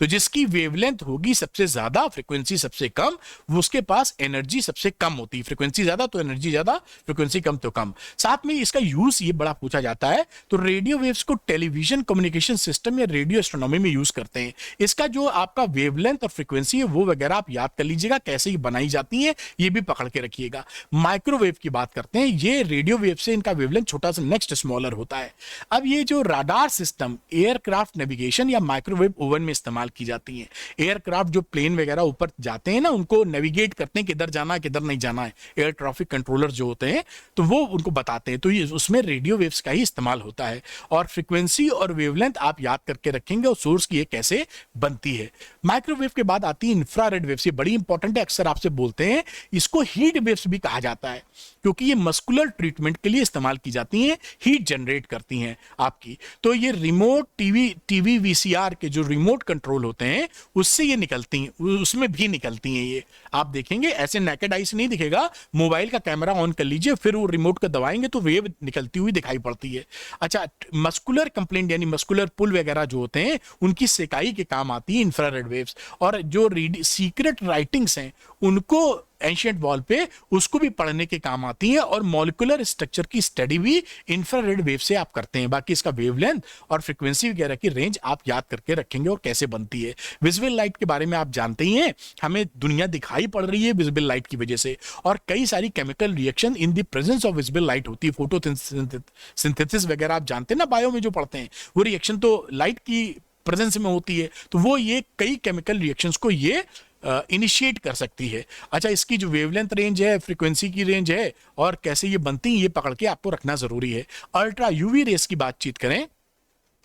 तो जिसकी वेवलेंथ होगी सबसे ज्यादा, फ्रीक्वेंसी सबसे कम, वो उसके पास एनर्जी सबसे कम होती है, फ्रीक्वेंसी ज्यादा तो एनर्जी ज्यादा, फ्रीक्वेंसी कम तो कम। साथ में इसका यूज ये बड़ा पूछा जाता है, तो रेडियो वेव्स को टेलीविजन कम्युनिकेशन सिस्टम या रेडियो एस्ट्रोनॉमी में यूज करते हैं। इसका जो आपका वेवलेंथ और फ्रीक्वेंसी है वो वगैरह आप याद कर लीजिएगा, कैसे ये बनाई जाती है ये भी पकड़ के रखिएगा। माइक्रोवेव की बात करते हैं, ये रेडियो वेव से इनका वेवलेंथ छोटा सा नेक्स्ट स्मॉलर होता है। अब ये जो राडार सिस्टम एयरक्राफ्ट नेविगेशन या माइक्रोवेव ओवन में इस्तेमाल की जाती हैं। एयरक्राफ्ट जो प्लेन वगैरह ऊपर जाते हैं ना, उनको नेविगेट करते हैं किधर जाना है किधर नहीं जाना है, एयर ट्रैफिक कंट्रोलर जो होते हैं तो वो उनको बताते हैं, तो ये उसमें रेडियो वेव्स का ही इस्तेमाल होता है। और फ्रीक्वेंसी और वेवलेंथ आप याद करके रखेंगे और सोर्स की ये कैसे बनती है। माइक्रोवेव के बाद आती है इंफ्रारेड वेव्स, ये बड़ी इंपॉर्टेंट है, अक्सर आपसे बोलते हैं, इसको हीट वेव्स भी कहा जाता है क्योंकि ये मस्कुलर ट्रीटमेंट के लिए इस्तेमाल की जाती हैं, हीट जनरेट करती हैं आपकी। तो ये रिमोट टीवी वीसीआर के जो रिमोट कंट्रोल होते हैं उससे ये निकलती हैं, उसमें भी निकलती हैं। ये आप देखेंगे ऐसे नेकेड आई से नहीं दिखेगा, मोबाइल का कैमरा ऑन कर लीजिए फिर वो रिमोट को दबाएंगे तो वेव निकलती हुई दिखाई पड़ती है। अच्छा, मस्कुलर कंप्लेंट यानी मस्कुलर पुल वगैरह जो होते हैं उनकी सेकाई के काम आती है इंफ्रारेड वेव्स। और जो सीक्रेट राइटिंग्स हैं उनको एंशिएंट वॉल पे उसको भी पढ़ने के काम आती है, और मॉलिक्यूलर स्ट्रक्चर की स्टडी भी इंफ्रारेड वेव से आप करते हैं। बाकी इसका वेवलेंथ और फ्रीक्वेंसी वगैरह की रेंज आप याद करके रखेंगे और कैसे बनती है। विजिबल लाइट के बारे में आप जानते ही हैं, हमें दुनिया दिखाई पड़ रही है विजिबल लाइट की वजह से, और कई सारी chemical reaction in the presence of visible light होती है। फोटोसिंथेसिस वगैरह आप जानते हैं ना, बायो में जो पढ़ते हैं, वो रिएक्शन तो लाइट की प्रेजेंस में होती है, तो वो ये कई केमिकल रिएक्शंस को ये इनिशिएट कर सकती है। अच्छा, इसकी जो वेवलेंथ रेंज है, फ्रीक्वेंसी की रेंज है और कैसे ये बनती है ये पकड़ के आपको रखना जरूरी है। अल्ट्रा यूवी रेस की बातचीत करें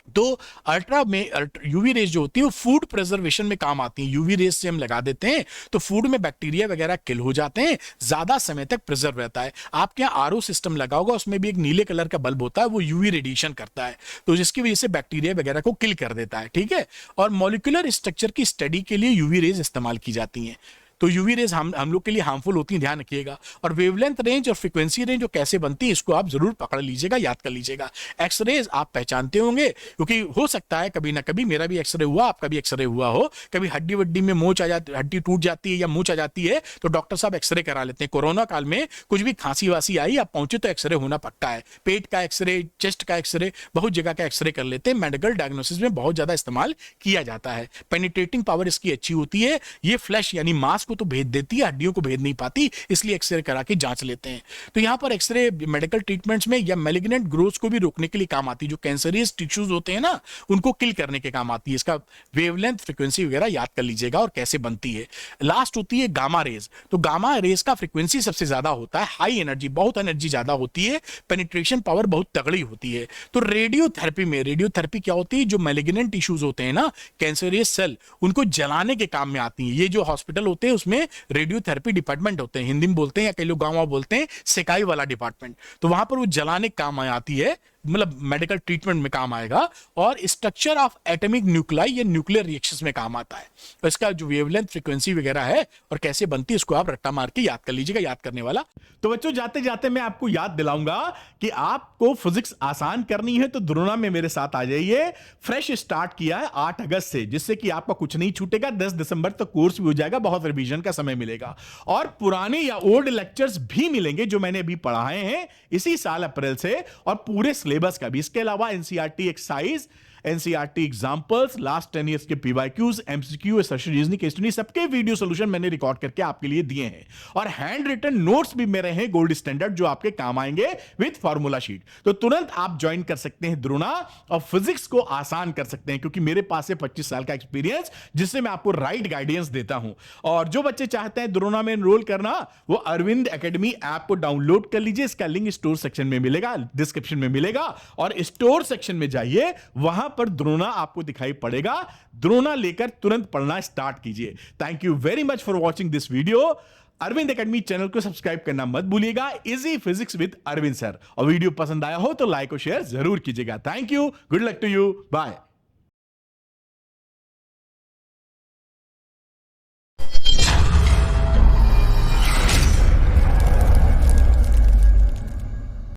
तो अल्ट्रा में यूवी रेस जो होती है वो फूड प्रिजर्वेशन में काम आती है। यूवी रेस से हम लगा देते हैं तो फूड में बैक्टीरिया वगैरह किल हो जाते हैं, ज्यादा समय तक प्रिजर्व रहता है। आपके यहाँ आरओ सिस्टम लगा होगा, उसमें भी एक नीले कलर का बल्ब होता है, वो यूवी रेडिएशन करता है, तो जिसकी वजह से बैक्टीरिया वगैरह को किल कर देता है, ठीक है। और मॉलिक्यूलर स्ट्रक्चर की स्टडी के लिए यूवी रेज इस्तेमाल की जाती हैं। तो यूवी रेज हम लोग के लिए हार्मफुल होती है, ध्यान रखिएगा। और वेवलेंथ रेंज और फ्रीक्वेंसी रेंज जो कैसे बनती है इसको आप जरूर पकड़ लीजिएगा, याद कर लीजिएगा। एक्सरेज आप पहचानते होंगे, क्योंकि हो सकता है कभी ना कभी मेरा भी एक्सरे हुआ, आपका भी एक्सरे हुआ हो, कभी हड्डी वड्डी में मोच आ जाती, हड्डी टूट जाती है या मोच आ जाती है तो डॉक्टर साहब एक्सरे करा लेते हैं। कोरोना काल में कुछ भी खांसी वासी आई, आप पहुंचे तो एक्सरे होना पक्का है। पेट का एक्सरे, चेस्ट का एक्सरे, बहुत जगह का एक्सरे कर लेते हैं। मेडिकल डायग्नोसिस में बहुत ज्यादा इस्तेमाल किया जाता है। पेनिट्रेटिंग पावर इसकी अच्छी होती है। ये फ्लैश यानी मांस को तो भेद देती है, हड्डियों को भेद नहीं पाती, इसलिए एक्सरे करा के जांच लेते हैं। तो यहां पर एक्सरे मेडिकल ट्रीटमेंट्स में या मैलिग्नेंट ग्रोथ को भी रोकने के लिए काम आती है। जो कैंसरियस टिश्यूज होते हैं ना, उनको किल करने के काम आती है। इसका वेवलेंथ, फ्रीक्वेंसी वगैरह याद कर लीजिएगा और कैसे बनती है। लास्ट होती है गामा रेज। तो गामा रेज का फ्रीक्वेंसी सबसे ज्यादा होता है, हाई एनर्जी, बहुत एनर्जी ज्यादा होती है, पेनिट्रेशन पावर बहुत तगड़ी होती है। तो रेडियोथेरेपी में, रेडियोथेरेपी क्या होती है, जो मैलिग्नेंट टिश्यूज होते हैं ना, कैंसरियस सेल, उनको जलाने के काम में आती है। ये जो हॉस्पिटल होते हैं उसमें रेडियोथेरेपी डिपार्टमेंट होते हैं, हिंदी में बोलते हैं या कई लोग गाँव में बोलते हैं सेकाई वाला डिपार्टमेंट। तो वहां पर वो जलाने के काम में आती है, मतलब मेडिकल ट्रीटमेंट में काम आएगा। और स्ट्रक्चर ऑफ एटॉमिक न्यूक्लाई या न्यूक्लियर रिएक्शंस में काम आता है। तो इसका जो वेवलेंथ, फ्रीक्वेंसी वगैरह है और कैसे बनती है, इसको आप रट्टा मार के याद कर लीजिएगा, याद करने वाला। तो बच्चों, जाते जाते मैं आपको याद दिलाऊंगा कि आपको फिजिक्स आसान करनी है तो द्रोणा में मेरे साथ आ जाइए। फ्रेश स्टार्ट किया है 8 अगस्त से, जिससे कि आपका कुछ नहीं छूटेगा। 10 दिसंबर तक कोर्स भी हो जाएगा, बहुत रिवीजन का समय मिलेगा और पुराने या ओल्ड लेक्चर्स भी मिलेंगे जो मैंने अभी पढ़ाए हैं इसी साल अप्रैल से, और पूरे सिलेबस का भी। इसके अलावा NCERT exercise, NCERT examples, last 10 years के पीवाईक्यूज, एमसीक्यू, रीजनिंग के स्टडी, सबके वीडियो सॉल्यूशन मैंने रिकॉर्ड करके आपके लिए दिए हैं। और हैंड रिटन नोट्स भी मेरे हैं गोल्ड स्टैंडर्ड, जो आपके काम आएंगे विद फार्मूला शीट। तो तुरंत आप ज्वाइन कर सकते हैं द्रोणा और फिजिक्स को आसान कर सकते हैं, क्योंकि मेरे पास है 25 साल का एक्सपीरियंस, जिससे मैं आपको राइट गाइडेंस देता हूं। और जो बच्चे चाहते हैं द्रोणा में एनरोल करना, वो अरविंद एकेडमी ऐप को डाउनलोड कर लीजिए। इसका लिंक स्टोर सेक्शन में मिलेगा, डिस्क्रिप्शन में मिलेगा, और स्टोर सेक्शन में जाइए, वहां पर द्रोणा आपको दिखाई पड़ेगा। द्रोणा लेकर तुरंत पढ़ना स्टार्ट कीजिए। Thank you very much for watching this video. Arvind academy channel को सब्सक्राइब करना मत भूलिएगा। Easy physics with Arvind sir. और वीडियो पसंद आया हो तो लाइक और शेयर जरूर कीजिएगा। Thank you, good luck to you, bye.